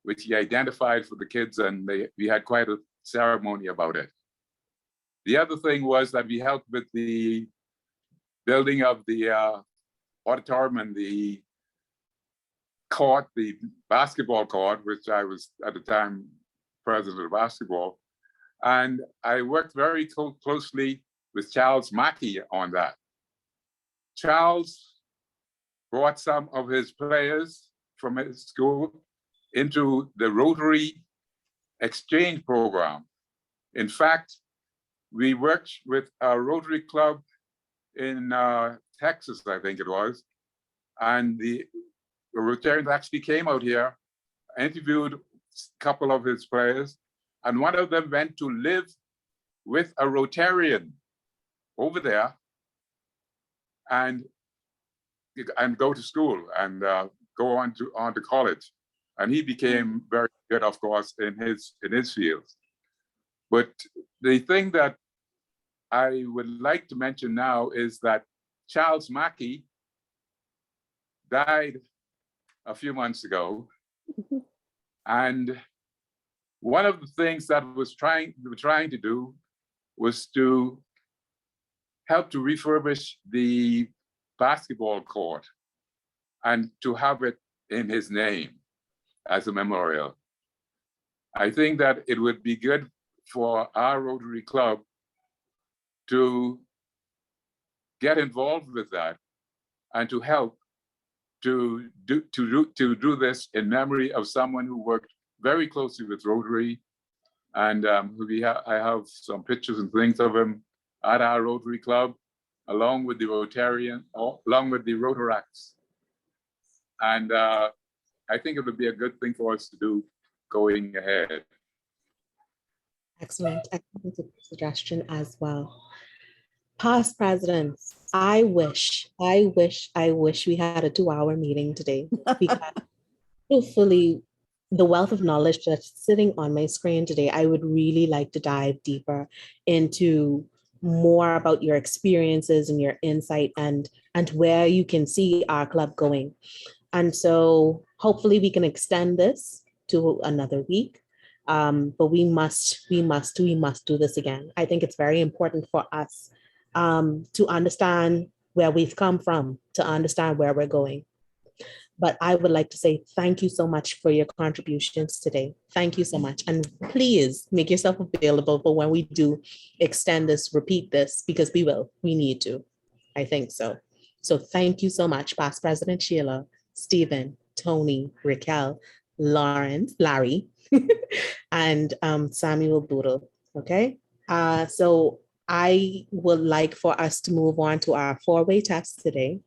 which he identified for the kids, and we had quite a ceremony about it. The other thing was that we helped with the building of the auditorium and the court, the basketball court, which I was at the time president of basketball. And I worked very closely with Charles Mackey on that. Charles brought some of his players from his school into the Rotary exchange program. In fact, we worked with a Rotary club in Texas, I think it was, and the Rotarians actually came out here, interviewed a couple of his players, and one of them went to live with a Rotarian over there and go to school and go on to college. And he became very good, of course, in his field. But the thing that I would like to mention now is that Charles Mackey died a few months ago. And one of the things that we were trying to do was to help to refurbish the basketball court and to have it in his name as a memorial. I think that it would be good for our Rotary Club to get involved with that and to help to do this in memory of someone who worked very closely with Rotary. And I have some pictures and things of him at our Rotary Club, along with the Rotaracts. And I think it would be a good thing for us to do going ahead. Excellent suggestion as well. Past presidents, I wish we had a 2-hour meeting today, because hopefully the wealth of knowledge that's sitting on my screen today, I would really like to dive deeper into more about your experiences and your insight and where you can see our club going. And so hopefully we can extend this to another week. But we must do this again. I think it's very important for us to understand where we've come from, to understand where we're going. But I would like to say thank you so much for your contributions today. Thank you so much. And please make yourself available for when we do extend this, repeat this, because we need to. I think so. So thank you so much, Past President Sheila, Stephen, Tony, Raquel, Lawrence, Larry, and Samuel Boodle. Okay. So I would like for us to move on to our 4-way test today.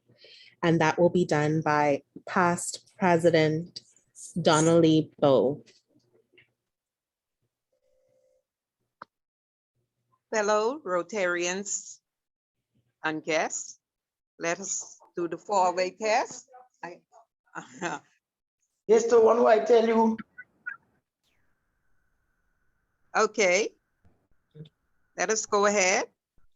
And that will be done by Past President Donnelly Bowe. Fellow Rotarians and guests, let us do the 4-way test. Yes, the one who I tell you. Okay, Let us go ahead.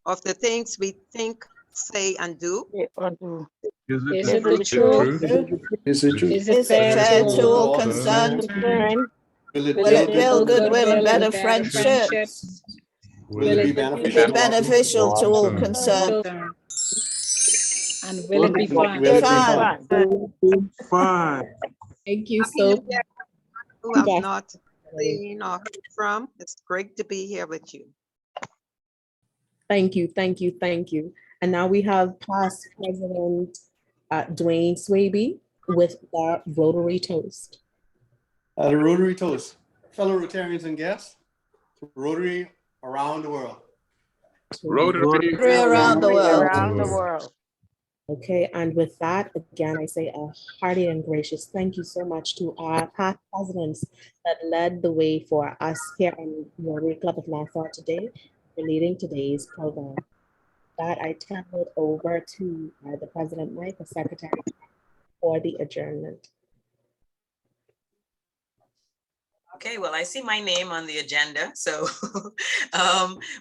Of the things we think, say, and do. Is Is it it the the truth? truth? Is it true? Is it Is it fair to all concerned? Will Will it build goodwill and better friendships? friendships? Will it be Be beneficial to all concerned? And will it be fun? Will it be fun? Fine. Thank you Happy so New Year, who have Yes. not seen or heard from. It's great to be here with you. Thank you, thank you, thank you. And now we have past President Dwayne Swaby with the Rotary Toast. The Rotary Toast. Fellow Rotarians and guests, Rotary around the world. Rotary. Around the world. Okay, and with that, again, I say a hearty and gracious thank you so much to our past presidents that led the way for us here in Rotary Club of Nassau today for leading today's program. That I turn it over to the President Mike, the Secretary, for the adjournment. Okay, well, I see my name on the agenda, so,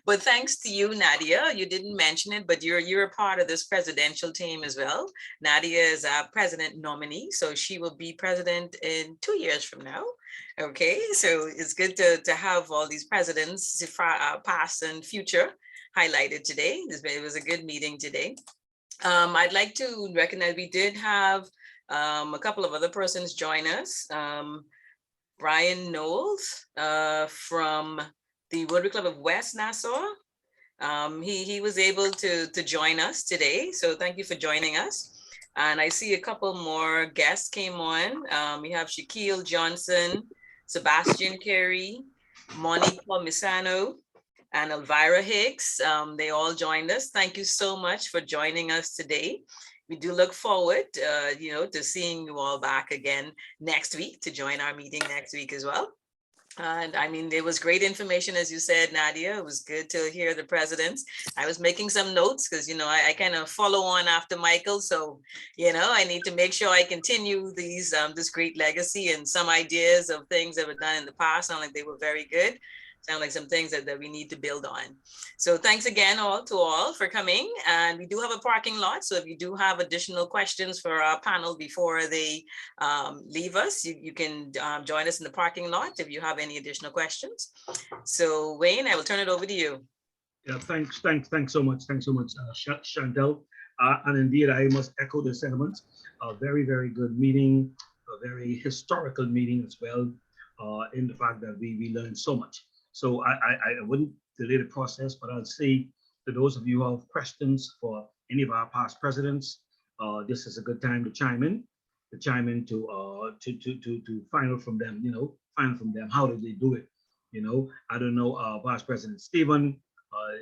but thanks to you, Nadia. You didn't mention it, but you're a part of this presidential team as well. Nadia is our president nominee, so she will be president in 2 years from now. Okay, so it's good to have all these presidents, past and future, highlighted today. It was a good meeting today. I'd like to recognize we did have a couple of other persons join us. Brian Knowles from the Rotary Club of West Nassau. He was able to join us today, so thank you for joining us. And I see a couple more guests came on. We have Shaquille Johnson, Sebastian Carey, Monica Misano, and Elvira Hicks. They all joined us. Thank you so much for joining us today. We do look forward, to seeing you all back again next week to join our meeting next week as well. And I mean, there was great information, as you said, Nadia. It was good to hear the presidents. I was making some notes because, I kind of follow on after Michael. So, I need to make sure I continue this great legacy, and some ideas of things that were done in the past sound like they were very good. Sound like some things that we need to build on. So thanks again to all for coming. And we do have a parking lot. So if you do have additional questions for our panel before they leave us, you can join us in the parking lot if you have any additional questions. So Wayne, I will turn it over to you. Yeah, thanks so much. Thanks so much, Chantel. And indeed, I must echo the sentiments. A very, very good meeting, a very historical meeting as well, in the fact that we learned so much. So I wouldn't delay the process, but I'll say to those of you who have questions for any of our past presidents, this is a good time to chime in to find out from them, how did they do it? I don't know, Vice President Stephen,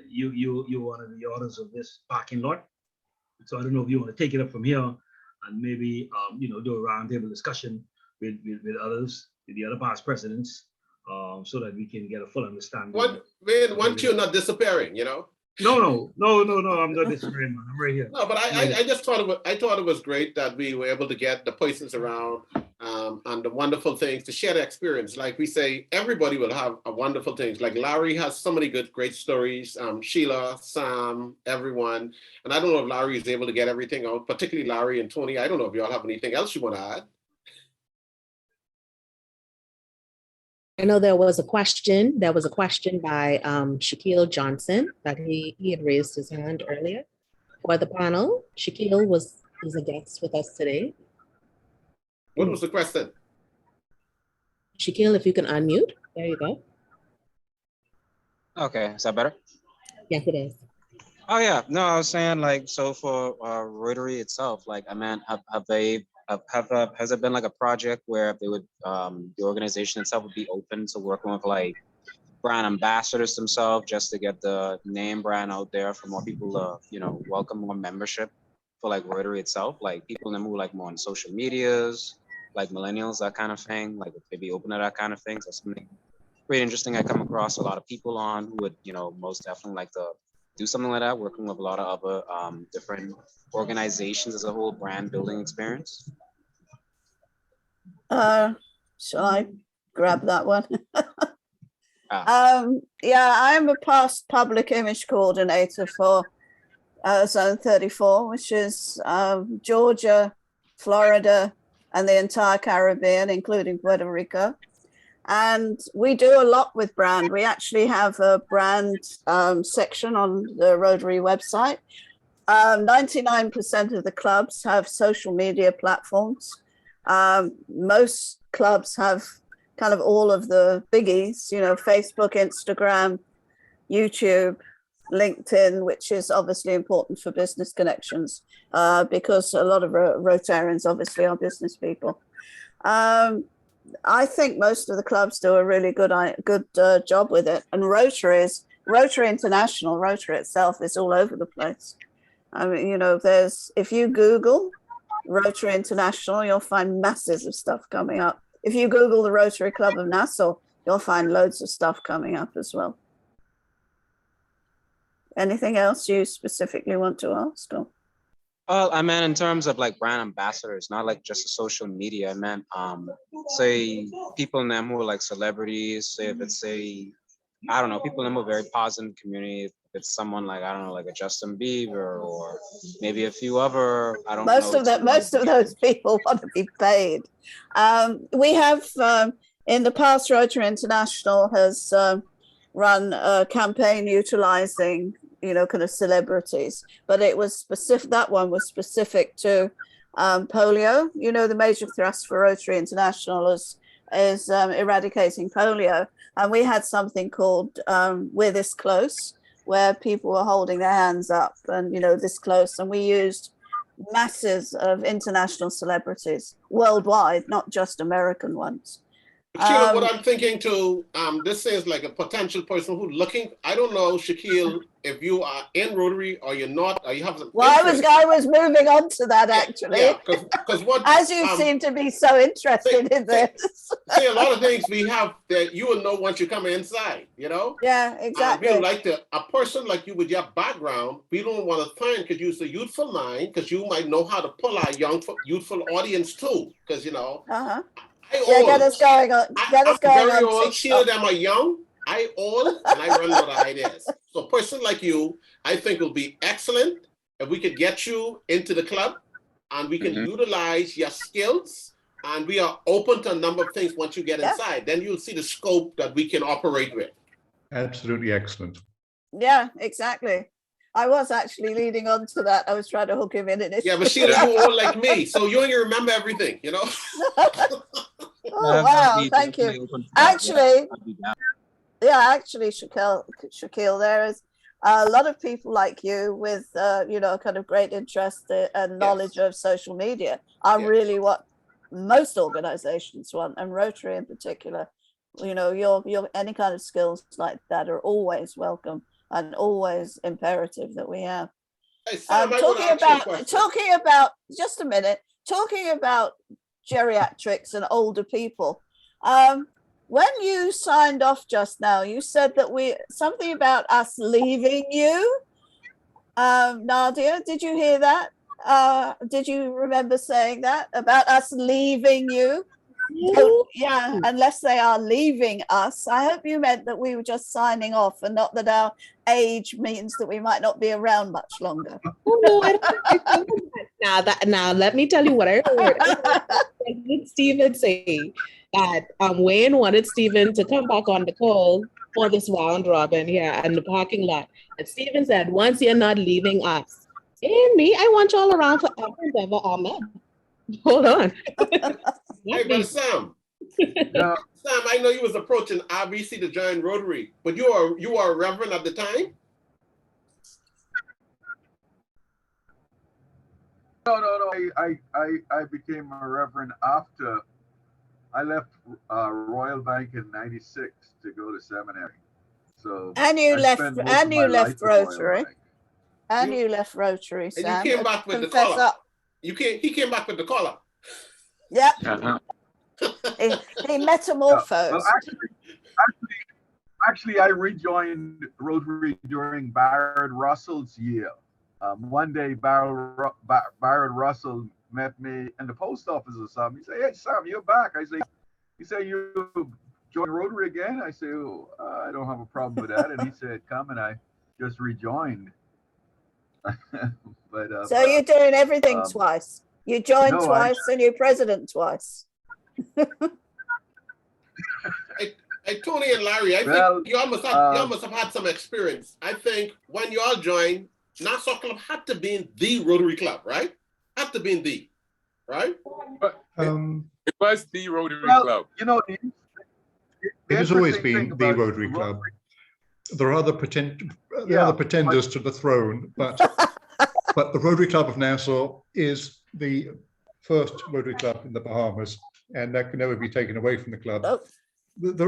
you're one of the authors of this parking lot. So I don't know if you want to take it up from here and maybe, do a roundtable discussion with others, with the other past presidents, so that we can get a full understanding. Once you're not disappearing, No, I'm not disappearing, man. I'm right here. No, but I just thought it was great that we were able to get the persons around and the wonderful things to share the experience. Like we say, everybody will have a wonderful things. Like Larry has so many great stories. Sheila, Sam, everyone. And I don't know if Larry is able to get everything out, particularly Larry and Tony. I don't know if y'all have anything else you want to add. I know there was a question by Shaquille Johnson that he had raised his hand earlier for the panel. Shaquille is a guest with us today. What was the question? Shaquille, if you can unmute. There you go. Okay, is that better? Yes, it is. Oh yeah, no, I was saying so for Rotary itself, has it been like a project where they would the organization itself would be open to working with brand ambassadors themselves just to get the name brand out there for more people to welcome more membership for Rotary itself, people that move more on social medias, millennials, that kind of thing, if they be open to that kind of thing. So something pretty interesting I come across a lot of people on who would most definitely like to do something like that, working with a lot of other different organizations as a whole brand building experience. Shall I grab that one? Yeah, I'm a past public image coordinator for Zone 34, which is Georgia, Florida, and the entire Caribbean, including Puerto Rico. And we do a lot with brand. We actually have a brand section on the Rotary website. 99% of the clubs have social media platforms. Most clubs have kind of all of the biggies, you know, Facebook, Instagram, YouTube, LinkedIn, which is obviously important for business connections because a lot of Rotarians obviously are business people. I think most of the clubs do a really good job with it. And Rotary International, Rotary itself is all over the place. I mean, you know, if you Google Rotary International, you'll find masses of stuff coming up. If you Google the Rotary Club of Nassau, you'll find loads of stuff coming up as well. Anything else you specifically want to ask? Or? I meant in terms of like brand ambassadors, not like just social media. I meant, say people in them who are like celebrities, say if it's I don't know, people in them who are very positive in the community. If it's someone like, I don't know, like a Justin Bieber or maybe a few other, I don't know. Most of those people want to be paid. We have, in the past, Rotary International has run a campaign utilizing, you know, kind of celebrities, but it was specific. That one was specific to polio. You know, the major thrust for Rotary International is eradicating polio, and we had something called "We're This Close," where people were holding their hands up, and you know, this close, and we used masses of international celebrities worldwide, not just American ones. Sheila, what I'm thinking too, this is like a potential person who's looking. I don't know, Shaquille, if you are in Rotary or you're not, or you have some. Well, I was moving on to that actually. Yeah, because what as you seem to be so interested in this. See, a lot of things we have that you will know once you come inside. You know. Yeah, exactly. We don't like a person like you with your background. We don't want to find because you're a youthful mind, because you might know how to pull our youthful audience too. Because you know. Get us going on. I'm very old. Sheila, them are young. I old, and I run with ideas. So a person like you, I think will be excellent if we could get you into the club, and we can utilize your skills. And we are open to a number of things once you get inside. Then you'll see the scope that we can operate with. Absolutely excellent. Yeah, exactly. I was actually leading on to that. I was trying to hook him in it. Yeah, but Sheila, you're old like me, so you ain't remember everything, you know? Oh, wow, thank you. Actually, Shaquille, there is a lot of people like you with, you know, kind of great interest and knowledge of social media are really what most organizations want, and Rotary in particular. You know, your any kind of skills like that are always welcome and always imperative that we have. Hey, Sam, talking about just a minute, talking about geriatrics and older people. When you signed off just now, you said that something about us leaving you. Nadia, did you hear that? Did you remember saying that about us leaving you? Yeah, unless they are leaving us. I hope you meant that we were just signing off and not that our age means that we might not be around much longer. Now let me tell you what I heard. What did Stephen say? That Wayne wanted Stephen to come back on the call for this round robin here in the parking lot. And Stephen said, once you're not leaving us, and me, I want y'all around forever and ever. Amen. Hold on. Hey, but Sam. Sam, I know you was approaching RBC to join Rotary, but you are a reverend at the time? No. I became a reverend after I left Royal Bank in '96 to go to seminary. So you left Rotary. And you left Rotary, Sam. And you came back with the collar. He came back with the collar. Yep. He metamorphosed. Well, actually, I rejoined Rotary during Barrett Russell's year. One day, Barrett Russell met me in the post office or something. He said, "Hey, Sam, you're back." He said, "You join Rotary again? I said, oh, I don't have a problem with that. And he said, come, and I just rejoined. But So you're doing everything twice. You joined no, twice and you're president twice. Hey, Tony and Larry, I think you almost have had some experience. I think when you all joined, Nassau Club had to be in the Rotary Club, right? Had to be in the, right? But it was the Rotary Club. You know, it has always been the Rotary Club. There are other pretenders to the throne, but the Rotary Club of Nassau is the first Rotary Club in the Bahamas, and that can never be taken away from the club. Oh. The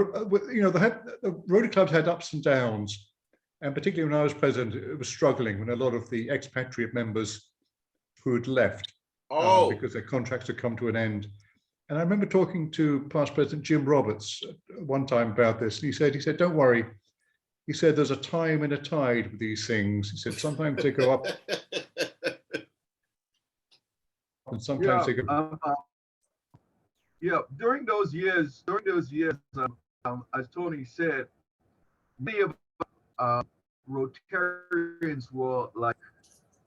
Rotary clubs had ups and downs, and particularly when I was president, it was struggling when a lot of the expatriate members who had left because their contracts had come to an end. And I remember talking to past President Jim Roberts one time about this, and he said, don't worry. He said, there's a time and a tide with these things. He said, sometimes they go up and sometimes they go. During those years, as Tony said, many of Rotarians were like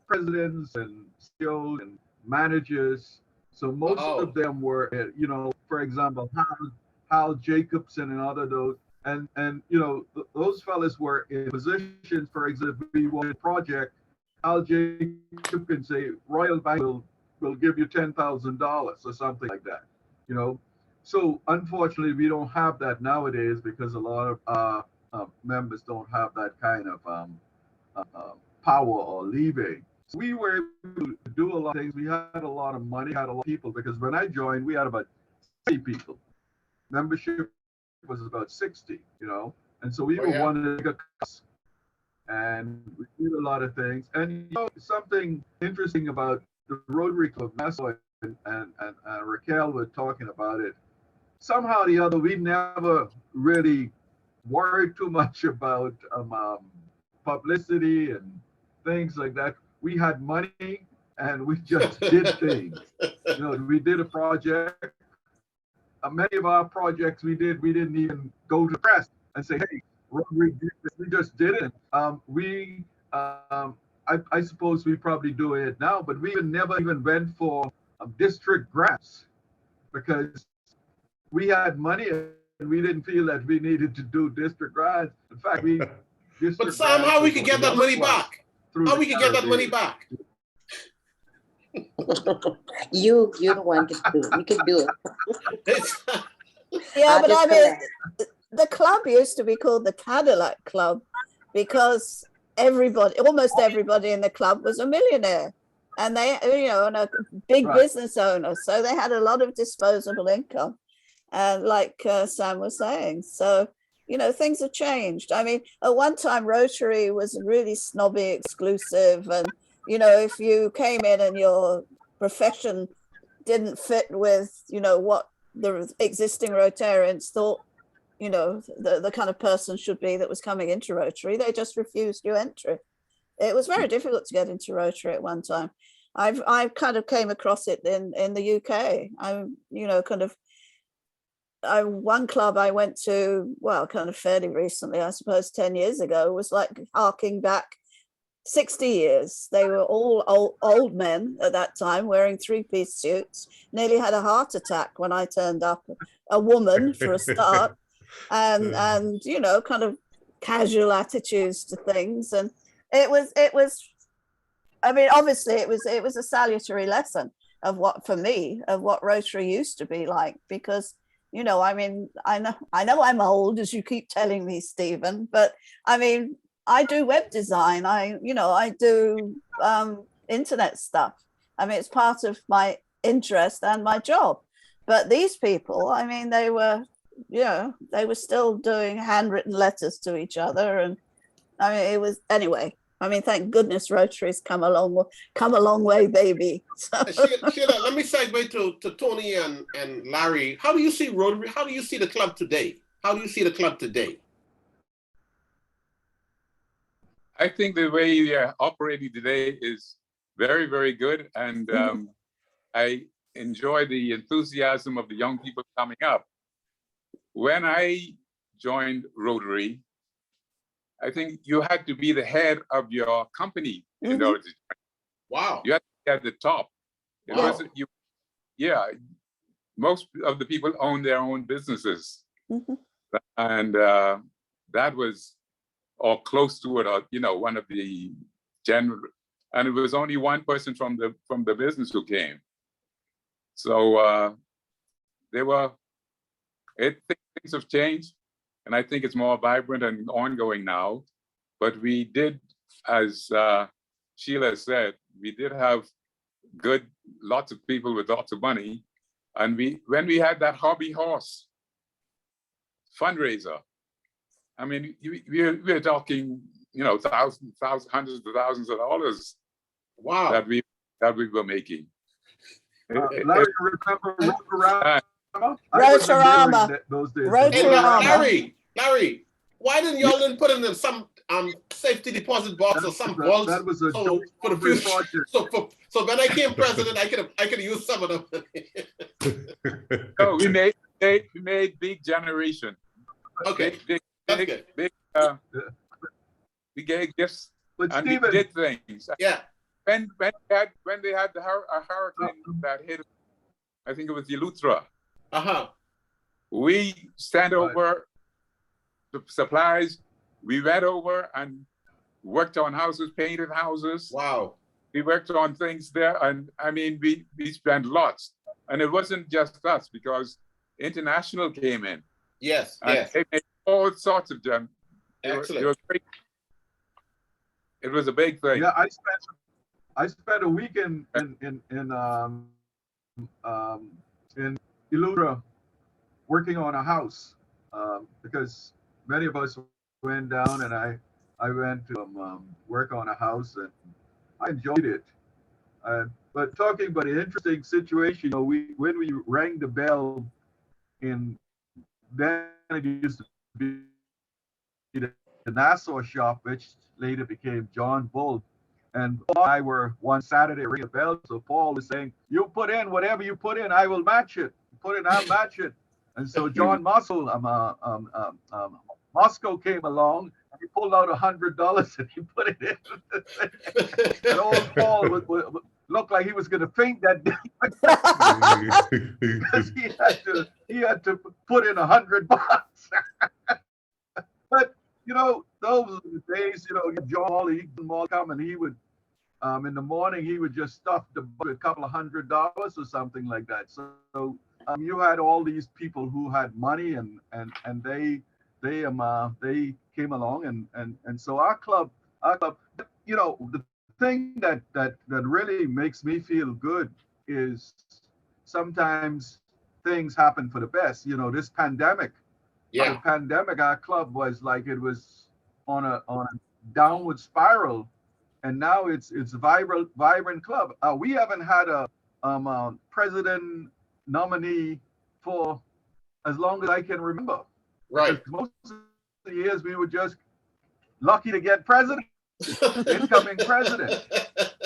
presidents and CEOs and managers. So most of them were, for example, Hal Jacobson and other those, and those fellas were in positions. For example, we want a project, Hal Jacobson can say Royal Bank will give you $10,000 or something like that. So unfortunately, we don't have that nowadays because a lot of members don't have that kind of power or leeway. So we were able to do a lot of things. We had a lot of money, had a lot of people, because when I joined, we had about 60 people. Membership was about 60, and so we were one of the bigger clubs. And we did a lot of things. And something interesting about the Rotary Club Nassau, and Raquel were talking about it. Somehow or the other, we never really worried too much about publicity and things like that. We had money and we just did things. We did a project. Many of our projects we didn't even go to the press and say, hey, we just did it. I suppose we probably do it now, but we never even went for district grants because we had money and we didn't feel that we needed to do district grants. In fact, but Sam, how we could get that money back? How we could get that money back? You're the one to do it. You can do it. Yeah, but I mean, the club used to be called the Cadillac Club because almost everybody in the club was a millionaire, and they, and a big business owner. So they had a lot of disposable income, and like Sam was saying, so things have changed. I mean, at one time Rotary was really snobby, exclusive, and if you came in and your profession didn't fit with what the existing Rotarians thought the kind of person should be that was coming into Rotary, they just refused you entry. It was very difficult to get into Rotary at one time. I kind of came across it in the UK. One club I went to, well, kind of fairly recently, I suppose 10 years ago, was like harking back 60 years. They were all old men at that time wearing three-piece suits, nearly had a heart attack when I turned up, a woman for a start. And kind of casual attitudes to things, and it was I mean, obviously it was a salutary lesson of what Rotary used to be like, because I mean, I know I'm old, as you keep telling me, Stephen, but I mean, I do web design, I do internet stuff. I mean, it's part of my interest and my job. But these people, I mean, they were still doing handwritten letters to each other, and I mean, it was anyway. I mean, thank goodness Rotary's come a long way, baby. So. Sheila, let me segue to Tony and Larry. How do you see Rotary? How do you see the club today? I think the way we are operating today is very, very good, and I enjoy the enthusiasm of the young people coming up. when I joined Rotary, I think you had to be the head of your company in order to join. Wow. You had to be at the top. It Wow. wasn't you. Yeah, most of the people own their own businesses, and that was, or close to it, or one of the general. And it was only one person from the business who came. So things have changed, and I think it's more vibrant and ongoing now. But we did, as Sheila said, we did have lots of people with lots of money. And when we had that hobby horse fundraiser, I mean, we're talking, thousands, hundreds of thousands of dollars. Wow. That we were making. Larry, remember Rotorama? Rotorama. Those days. Larry, why didn't y'all put in some safety deposit box or some vault? That was a for the future. So when I became president, I could have used some of them. No, we made big generation. Okay, big. We gave gifts but and Stephen, we did things. Yeah. When they had a hurricane that hit, I think it was Eleuthera. We sent over the supplies. We went over and worked on houses, painted houses. Wow. We worked on things there, and I mean, we spent lots. And it wasn't just us, because international came in. Yes, and yes. they made all sorts of them. Excellent. They were great. It was a big thing. Yeah, I spent a week in Eleuthera working on a house because many of us went down, and I went to work on a house, and I enjoyed it. But talking about an interesting situation, when we rang the bell then it used to be the Nassau shop, which later became John Bull. And Paul and I were one Saturday ringing the bell. So Paul was saying, "You put in whatever you put in, I will match it. Put in, I'll match it." And so John Moscow came along, and he pulled out $100 and he put it in. And old Paul looked like he was going to faint that day because he had to put in $100. But those were the days. John, he would come, and he would in the morning he would just stuff the boat with a couple of $100 or something like that. So you had all these people who had money, and they came along, and so our club, the thing that really makes me feel good is sometimes things happen for the best. This pandemic. Yeah. The pandemic, our club was like, it was on a downward spiral, and now it's a vibrant club. We haven't had a president nominee for as long as I can remember. Right. Because most of the years we were just lucky to get president, incoming president.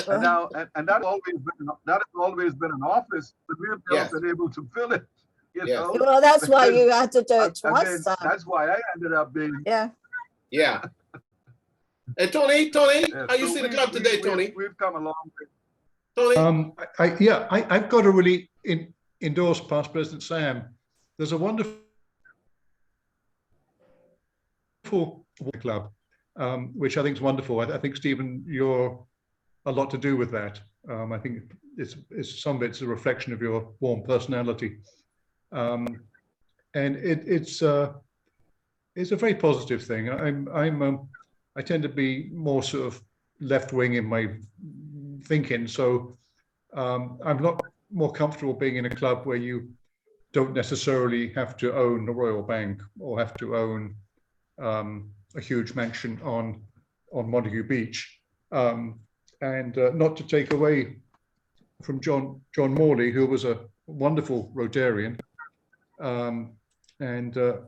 And now, and that has always been an office, but we've not been able to fill it. Well, that's why you had to do it twice. That's why I ended up being. Yeah. Yeah. And Tony, how you see the club today, Tony? We've come a long way. Tony? I've got to really endorse past President Sam. There's a wonderful club, which I think is wonderful. I think, Stephen, you're a lot to do with that. I think it's some of it's a reflection of your warm personality. And it's a very positive thing. I tend to be more sort of left wing in my thinking, so I'm not more comfortable being in a club where you don't necessarily have to own the Royal Bank or have to own a huge mansion on Montague Beach, and not to take away from John Morley, who was a wonderful Rotarian.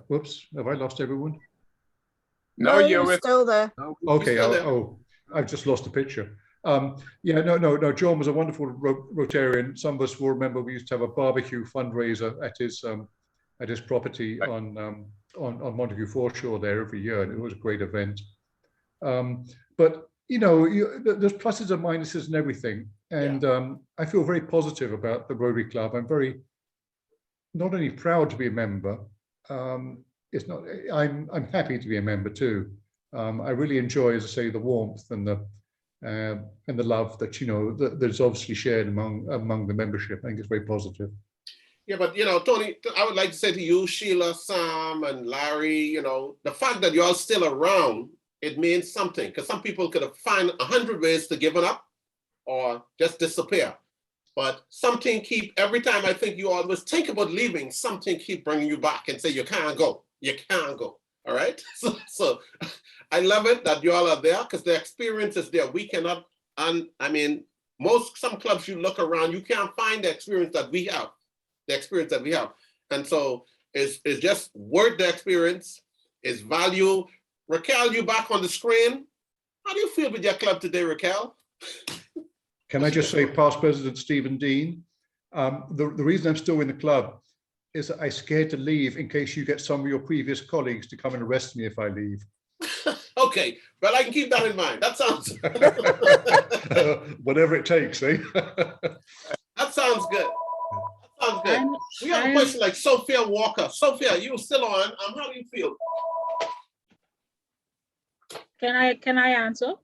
Whoops, have I lost everyone? No, you're still there. Okay. I've just lost the picture. No. John was a wonderful Rotarian. Some of us will remember we used to have a barbecue fundraiser at at his property on Montague Foreshore there every year, and it was a great event. But you know, there's pluses and minuses and everything, and I feel very positive about the Rotary Club. I'm very not only proud to be a member. It's not. I'm happy to be a member too. I really enjoy, as I say, the warmth and the love that, you know, that's obviously shared among the membership. I think it's very positive. Yeah, but you know, Tony, I would like to say to you, Sheila, Sam, and Larry, you know, the fact that you're all still around, it means something, because some people could have found 100 ways to give it up or just disappear. But something every time I think you always think about leaving, something keep bringing you back and say, you can't go, you can't go. All right. So I love it that you all are there, because the experience is there. We cannot, and I mean, some clubs you look around, you can't find the experience that we have. And so it's just worth the experience, it's value. Raquel, you back on the screen. How do you feel with your club today, Raquel? Can I just say, past President Stephen Dean, the reason I'm still in the club is that I'm scared to leave in case you get some of your previous colleagues to come and arrest me if I leave. Okay, well, I can keep that in mind. That sounds whatever it takes, eh? That sounds good. Sounds good. We have a question like Sophia Walker. Sophia, you still on? How do you feel? Can I answer?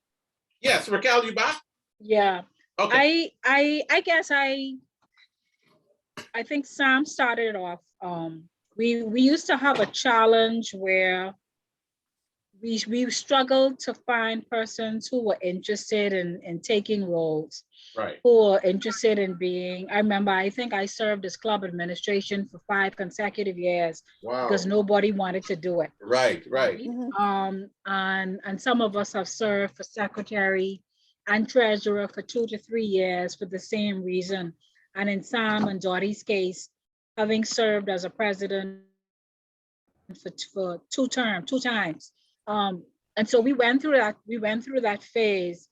Yes, Raquel, you back? Yeah. Okay. I guess I think Sam started off. We used to have a challenge where we struggled to find persons who were interested in taking roles. Right. Who are interested in being, I think I served as club administration for 5 consecutive years. Wow. Because nobody wanted to do it. Right. And some of us have served for secretary and treasurer for 2 to 3 years for the same reason. And in Sam and Dottie's case, having served as a president for 2 times. And so we went through that phase.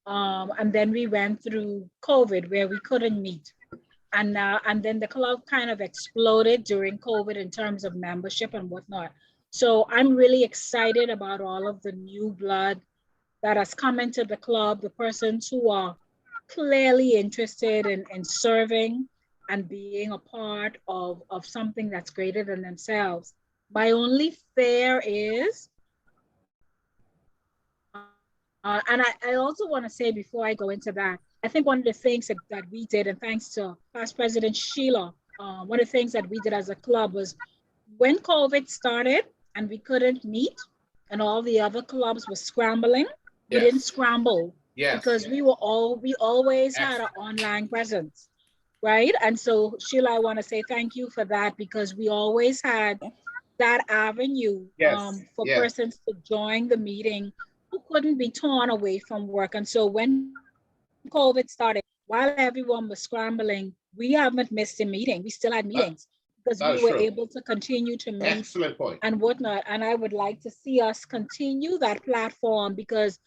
And then we went through COVID where we couldn't meet. And then the club kind of exploded during COVID in terms of membership and whatnot. So I'm really excited about all of the new blood that has come into the club, the persons who are clearly interested in serving and being a part of something that's greater than themselves. My only fear is, and I also want to say before I go into that, I think one of the things that we did, and thanks to past President Sheila, one of the things that we did as a club was when COVID started and we couldn't meet and all the other clubs were scrambling, we didn't scramble because we always had an online presence, right? And so Sheila, I want to say thank you for that, because we always had that avenue for persons to join the meeting who couldn't be torn away from work. And so when COVID started, while everyone was scrambling, we haven't missed a meeting. We still had meetings because we were able to continue to meet. Excellent point. And whatnot. And I would like to see us continue that platform, because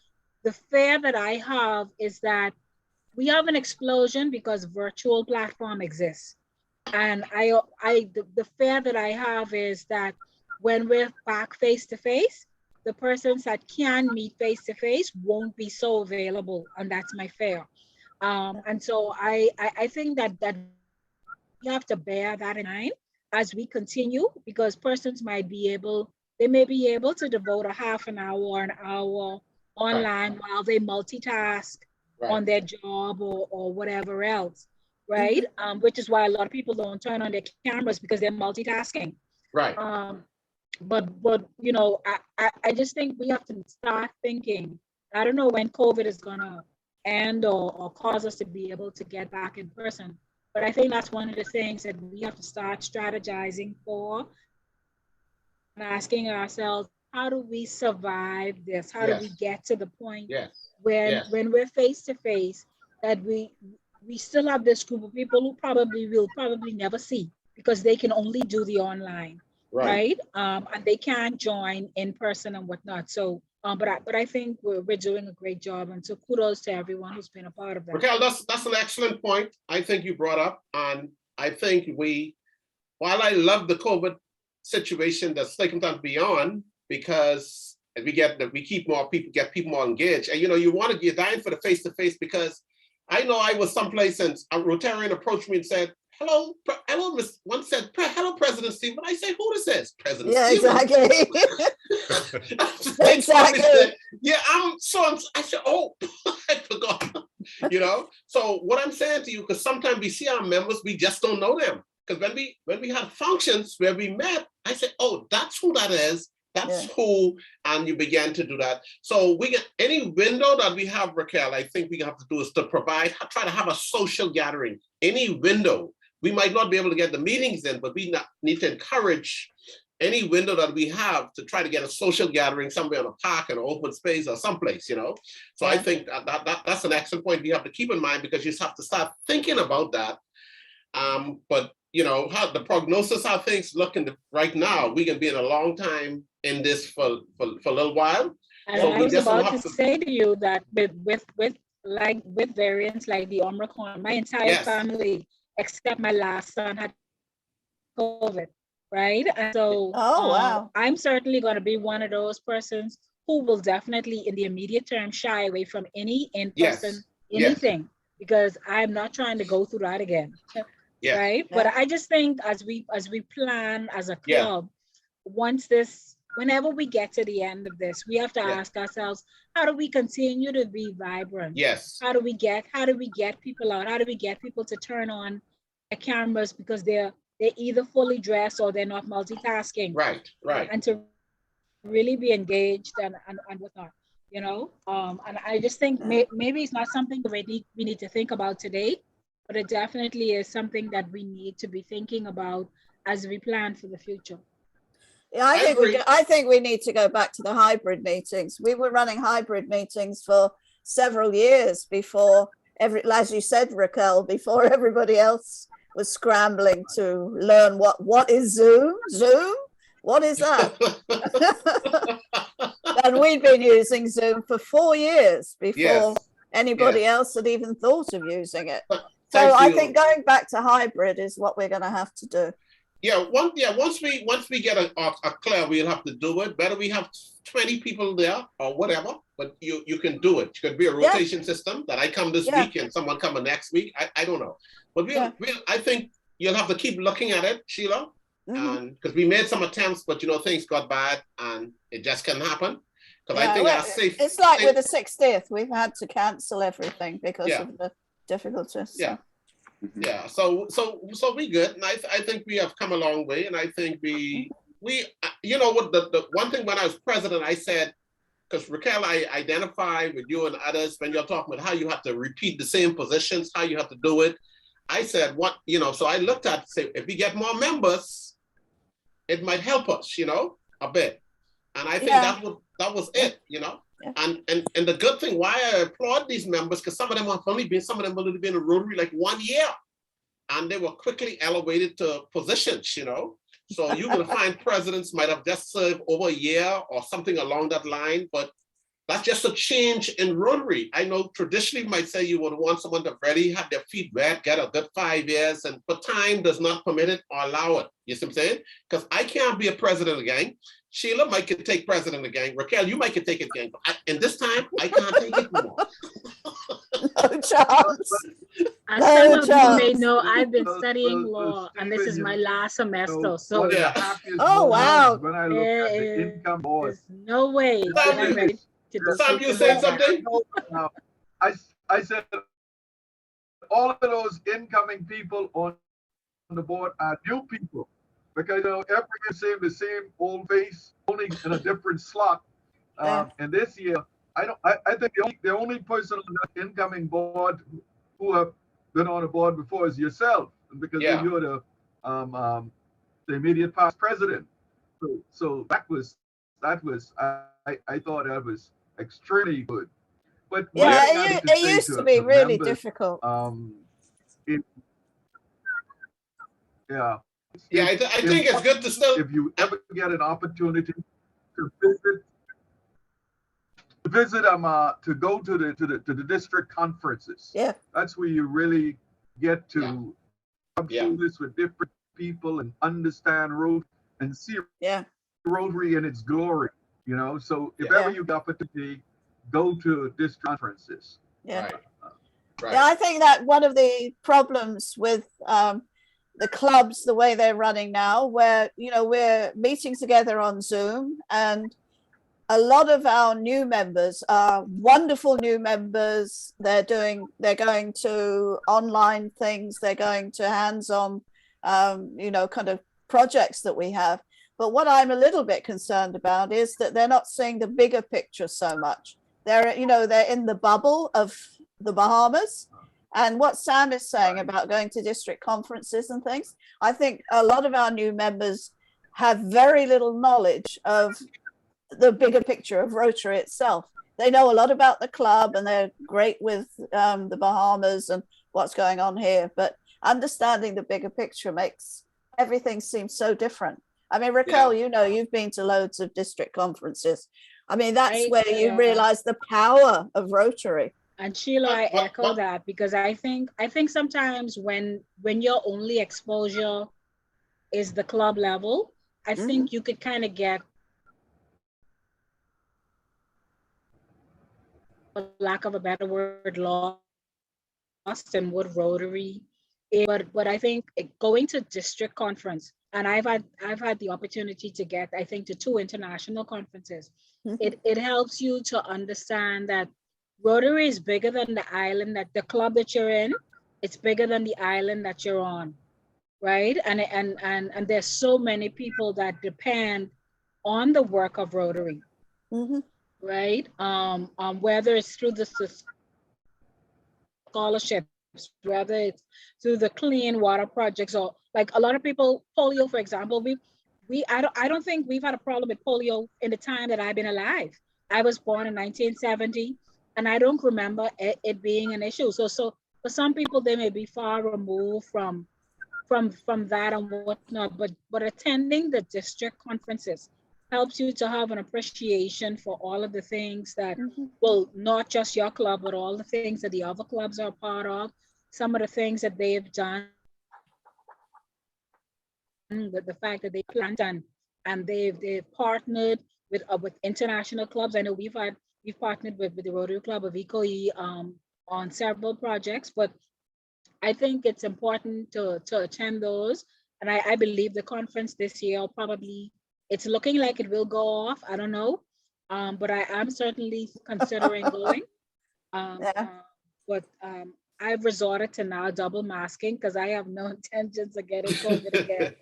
the fear that I have is that we have an explosion because virtual platform exists. And the fear that I have is that when we're back face to face, the persons that can meet face to face won't be so available, and that's my fear. And so I think that we have to bear that in mind as we continue, because persons may be able to devote a half an hour or an hour online while they multitask on their job or whatever else, right? Which is why a lot of people don't turn on their cameras because they're multitasking. Right. But you know, I just think we have to start thinking. I don't know when COVID is gonna end or cause us to be able to get back in person, but I think that's one of the things that we have to start strategizing for and asking ourselves, how do we survive this? How do we get to the point when we're face to face, that we still have this group of people who will probably never see because they can only do the online. Right. And they can't join in person and whatnot. So, but I think we're doing a great job, and so kudos to everyone who's been a part of that. Raquel, that's an excellent point I think you brought up, and I think we while I love the COVID situation, the circumstance beyond, because we keep more people, get people more engaged. And you're dying for the face-to-face, because I know I was someplace and a Rotarian approached me and said, hello, one said, hello, President Stephen. I said, who this is? President Stephen. Exactly. Exactly. Said, yeah, I said, oh, I forgot. So what I'm saying to you, because sometimes we see our members, we just don't know them. Because when we had functions where we met, I said, oh, that's who that is. That's who, and you began to do that. So we get any window that we have, Raquel, I think we have to do is to try to have a social gathering. Any window. We might not be able to get the meetings in, but we need to encourage any window that we have to try to get a social gathering somewhere in a park, in an open space, or someplace, So I think that's an excellent point we have to keep in mind, because you just have to start thinking about that. But how the prognosis, how things looking right now, we can be in a long time in this for a little while. And so I was about to say to you that with variants like the Omicron, my entire family, except my last son, had COVID, right? And so I'm certainly going to be one of those persons who will definitely in the immediate term shy away from any in-person anything, because I'm not trying to go through that again. Right. But I just think as we plan as a club, whenever we get to the end of this, we have to ask ourselves, how do we continue to be vibrant? Yes. How do we get people out? How do we get people to turn on their cameras, because they're either fully dressed or they're not multitasking. Right. And to really be engaged and whatnot, and I just think maybe it's not something we need to think about today, but it definitely is something that we need to be thinking about as we plan for the future. Yeah, I think we need to go back to the hybrid meetings. We were running hybrid meetings for several years before as you said, Raquel, before everybody else was scrambling to learn what is Zoom? Zoom? What is that? And we'd been using Zoom for 4 years before anybody else had even thought of using it. So I think going back to hybrid is what we're going to have to do. Once we get a clear, we'll have to do it. Better we have 20 people there or whatever, but you can do it. It could be a rotation system that I come this week and someone come next week. I don't know. But I think you'll have to keep looking at it, Sheila, and because we made some attempts, but things got bad and it just can't happen. Because I think it's like with the 60th, we've had to cancel everything because of the difficulties. So. Yeah, so we good, and I think we have come a long way, and I think we what the one thing when I was president, I said, because Raquel, I identify with you and others when you're talking about how you have to repeat the same positions, how you have to do it. I said so I looked at say if we get more members, it might help us, a bit, and I think that was it, And the good thing, why I applaud these members, because some of them have only been in Rotary like 1 year, and they were quickly elevated to positions, So you will find presidents might have just served over a year or something along that line, but that's just a change in Rotary. I know traditionally you might say you would want someone to really have their feet wet, get a good 5 years, but time does not permit it or allow it. You see what I'm saying? Because I can't be a president again. Sheila might could take president again. Raquel, you might could take it again. And this time, I can't take it anymore. No chance. As some of you may know, I've been studying law, and this is my last semester. So, oh wow! When I look at the income board, there's no way. Sam, you saying something? I said all of those incoming people on the board are new people. Because every the same old face, only in a different slot. And this year, I think the only person on the incoming board who have been on the board before is yourself, because you're the immediate past president. So that was I thought that was extremely good. But it used to be really difficult. I think it's good to still. If you ever get an opportunity to go to the district conferences, that's where you really get to do this with different people and understand Rotary and see Rotary in its glory, you know. So if ever you get opportunity, go to district conferences. Yeah. Right. Yeah, I think that one of the problems with the clubs, the way they're running now, where, you know, we're meeting together on Zoom, and a lot of our new members are wonderful new members. They're going to online things. They're going to hands-on, you know, kind of projects that we have. But what I'm a little bit concerned about is that they're not seeing the bigger picture so much. They're, you know, they're in the bubble of the Bahamas. And what Sam is saying about going to district conferences and things, I think a lot of our new members have very little knowledge of the bigger picture of Rotary itself. They know a lot about the club and they're great with the Bahamas and what's going on here, but understanding the bigger picture makes everything seem so different. I mean, Raquel, you know, you've been to loads of district conferences. I mean, that's where you realize the power of Rotary. And Sheila, I echo that, because I think sometimes when your only exposure is the club level, I think you could kind of get, for lack of a better word, lost in what Rotary is. But I think going to district conference, and I've had the opportunity to get, I think, to 2 international conferences. It helps you to understand that Rotary is bigger than the island, that the club that you're in, it's bigger than the island that you're on, right? And there's so many people that depend on the work of Rotary, right? Whether it's through the scholarships, whether it's through the clean water projects, or like a lot of people, polio, for example, I don't think we've had a problem with polio in the time that I've been alive. I was born in 1970. And I don't remember it being an issue. So for some people, they may be far removed from that and whatnot, but attending the district conferences helps you to have an appreciation for all of the things that, well, not just your club, but all the things that the other clubs are a part of, some of the things that they've done, the fact that they planned and they've partnered with international clubs. I know we've partnered with the Rotary Club of ECOE on several projects, but I think it's important to attend those. And I believe the conference this year it's looking like it will go off. I don't know, but I am certainly considering going. But I've resorted to now double masking because I have no intentions of getting COVID again.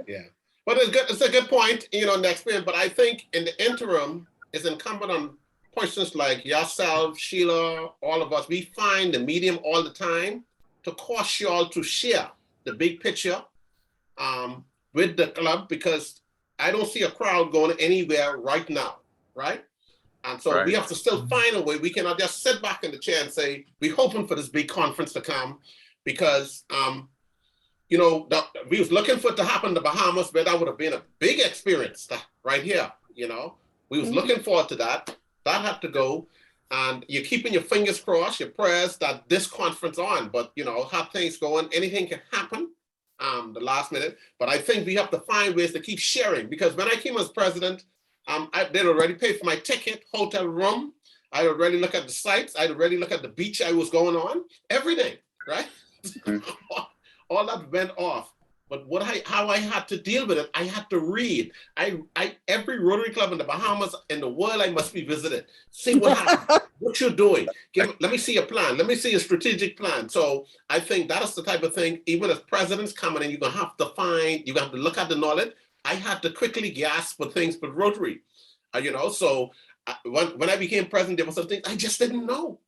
Yeah, but it's a good point, you know, next year. But I think in the interim, it's incumbent on persons like yourself, Sheila, all of us. We find the medium all the time to cause you all to share the big picture with the club, because I don't see a crowd going anywhere right now, right? And so we have to still find a way. We cannot just sit back in the chair and say, we're hoping for this big conference to come, because you know, we was looking for it to happen in the Bahamas, where that would have been a big experience right here, you know. We was looking forward to that. That had to go. And you're keeping your fingers crossed, your prayers that this conference on, but you know, how things going, anything can happen the last minute. But I think we have to find ways to keep sharing, because when I came as president, they'd already paid for my ticket, hotel room. I'd already look at the sites. I'd already look at the beach I was going on, everything, right? All that went off. But how I had to deal with it, I had to read. Every Rotary Club in the Bahamas, in the world, I must be visited. See what happened, what you're doing. Let me see a plan. Let me see a strategic plan. So I think that is the type of thing, even as presidents coming in, you're gonna have to look at the knowledge. I had to quickly gasp for things with Rotary, you know. So when I became president, there were some things I just didn't know.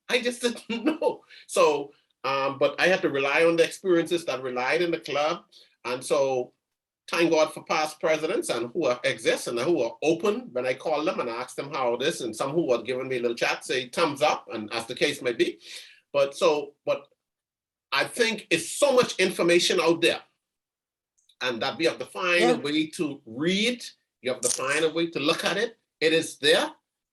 So, but I had to rely on the experiences that relied in the club. And so thank God for past presidents and who exist and who are open when I call them and ask them how it is, and some who are giving me a little chat, say thumbs up, and as the case may be. But I think it's so much information out there, and that we have to find a way to read. You have to find a way to look at it. It is there,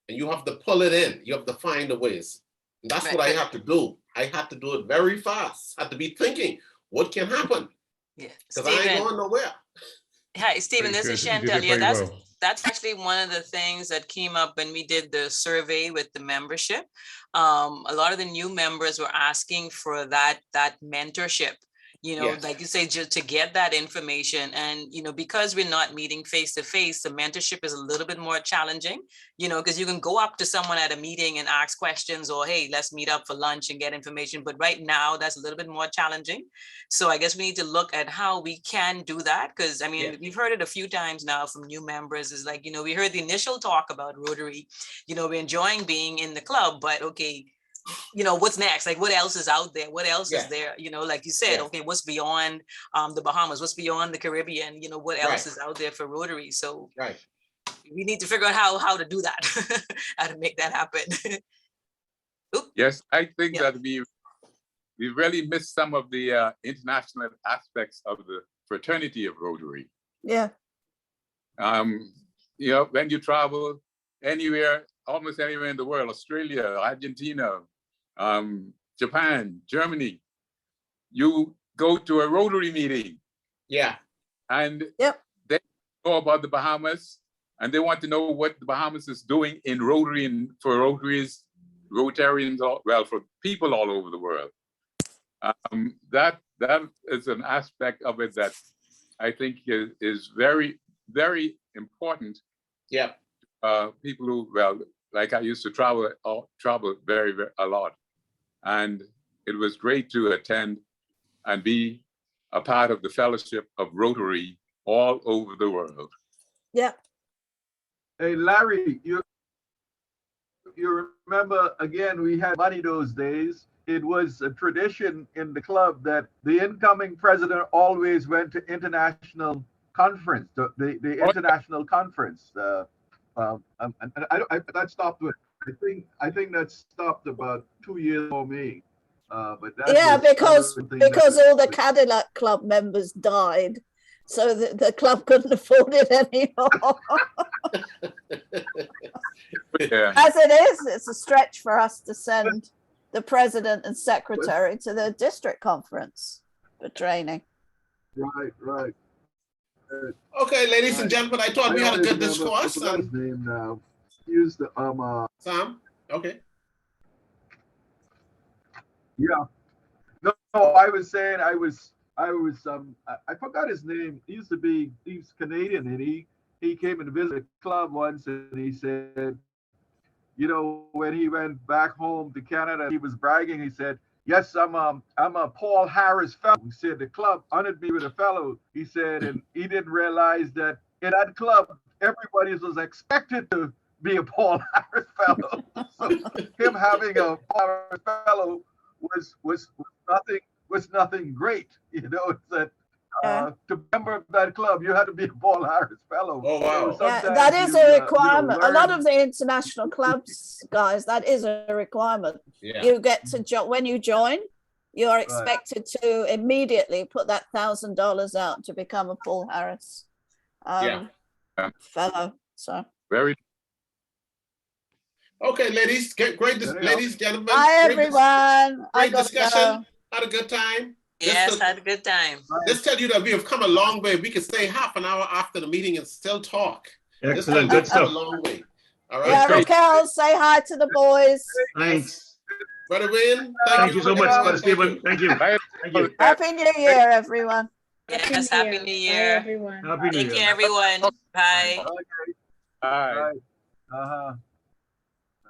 and you have to pull it in. You have to find the ways. And that's what I have to do. I had to do it very fast. I had to be thinking, what can happen? Yeah, Because I ain't going nowhere. Hi, Stephen, Very this is good. You did it Chantel. Yeah, very well. that's actually one of the things that came up when we did the survey with the membership. A lot of the new members were asking for that mentorship. You know, Yes. like you say, just to get that information. And, you know, because we're not meeting face to face, the mentorship is a little bit more challenging, you know, because you can go up to someone at a meeting and ask questions or, hey, let's meet up for lunch and get information. But right now, that's a little bit more challenging. So I guess we need to look at how we can do that. Because, I mean, we've heard it a few times now from new members is like, you know, we heard the initial talk about Rotary, you know, we're enjoying being in the club, but okay, you know, what's next? Like, what else is out there? What else is there? You know, like you said, okay, what's beyond the Bahamas? What's beyond the Caribbean? You know, what else is out there for Rotary? So we need to figure out how to do that, how to make that happen. Yes, I think that we really missed some of the international aspects of the fraternity of Rotary. Yeah. You know, when you travel anywhere, almost anywhere in the world, Australia, Argentina, Japan, Germany, you go to a Rotary meeting. Yeah. And they know about the Bahamas and they want to know what the Bahamas is doing in Rotary and for Rotarians, well, for people all over the world. That is an aspect of it that I think is very, very important. Yeah. People who, well, like I used to travel very, very a lot. And it was great to attend and be a part of the fellowship of Rotary all over the world. Yeah. Hey, Larry, you remember, again, we had money those days. It was a tradition in the club that the incoming president always went to international conference, the international conference. And that stopped with, I think that stopped about 2 years for me. But that because all the Cadillac Club members died, so the club couldn't afford it anymore. As it is, it's a stretch for us to send the president and secretary to the district conference for training. Right. Okay, ladies and gentlemen, I thought we had a good discourse. I forgot his name now. Use the Sam. Okay. Yeah. No, I was saying I forgot his name. He's Canadian, and he came and visited the club once, and he said, you know, when he went back home to Canada, he was bragging. He said, yes, I'm a Paul Harris fellow. He said the club honored me with a fellow. He said, and he didn't realize that in that club, everybody was expected to be a Paul Harris fellow. So him having a Paul Harris fellow was nothing great. You know, it's that to be a member of that club, you had to be a Paul Harris fellow. Oh wow! Yeah, that is a requirement. A lot of the international clubs, guys, that is a requirement. Yeah. You get to when you join, you are expected to immediately put that $1,000 out to become a Paul Harris fellow. So very. Okay, ladies, ladies, gentlemen. Hi, everyone. Great discussion. Had a good time. Yes, had a good time. Let's tell you that we have come a long way. We could stay half an hour after the meeting and still talk. Excellent, good stuff. A long way. All right. Yeah, Raquel, say hi to the boys. Thanks. Brother Wayne, thank you so much, Brother Stephen. Thank you. Thank you. Happy New Year, everyone. Yes, Happy New Year. Everyone. Happy New Year. Take care, everyone. Bye. Bye. Uh-huh.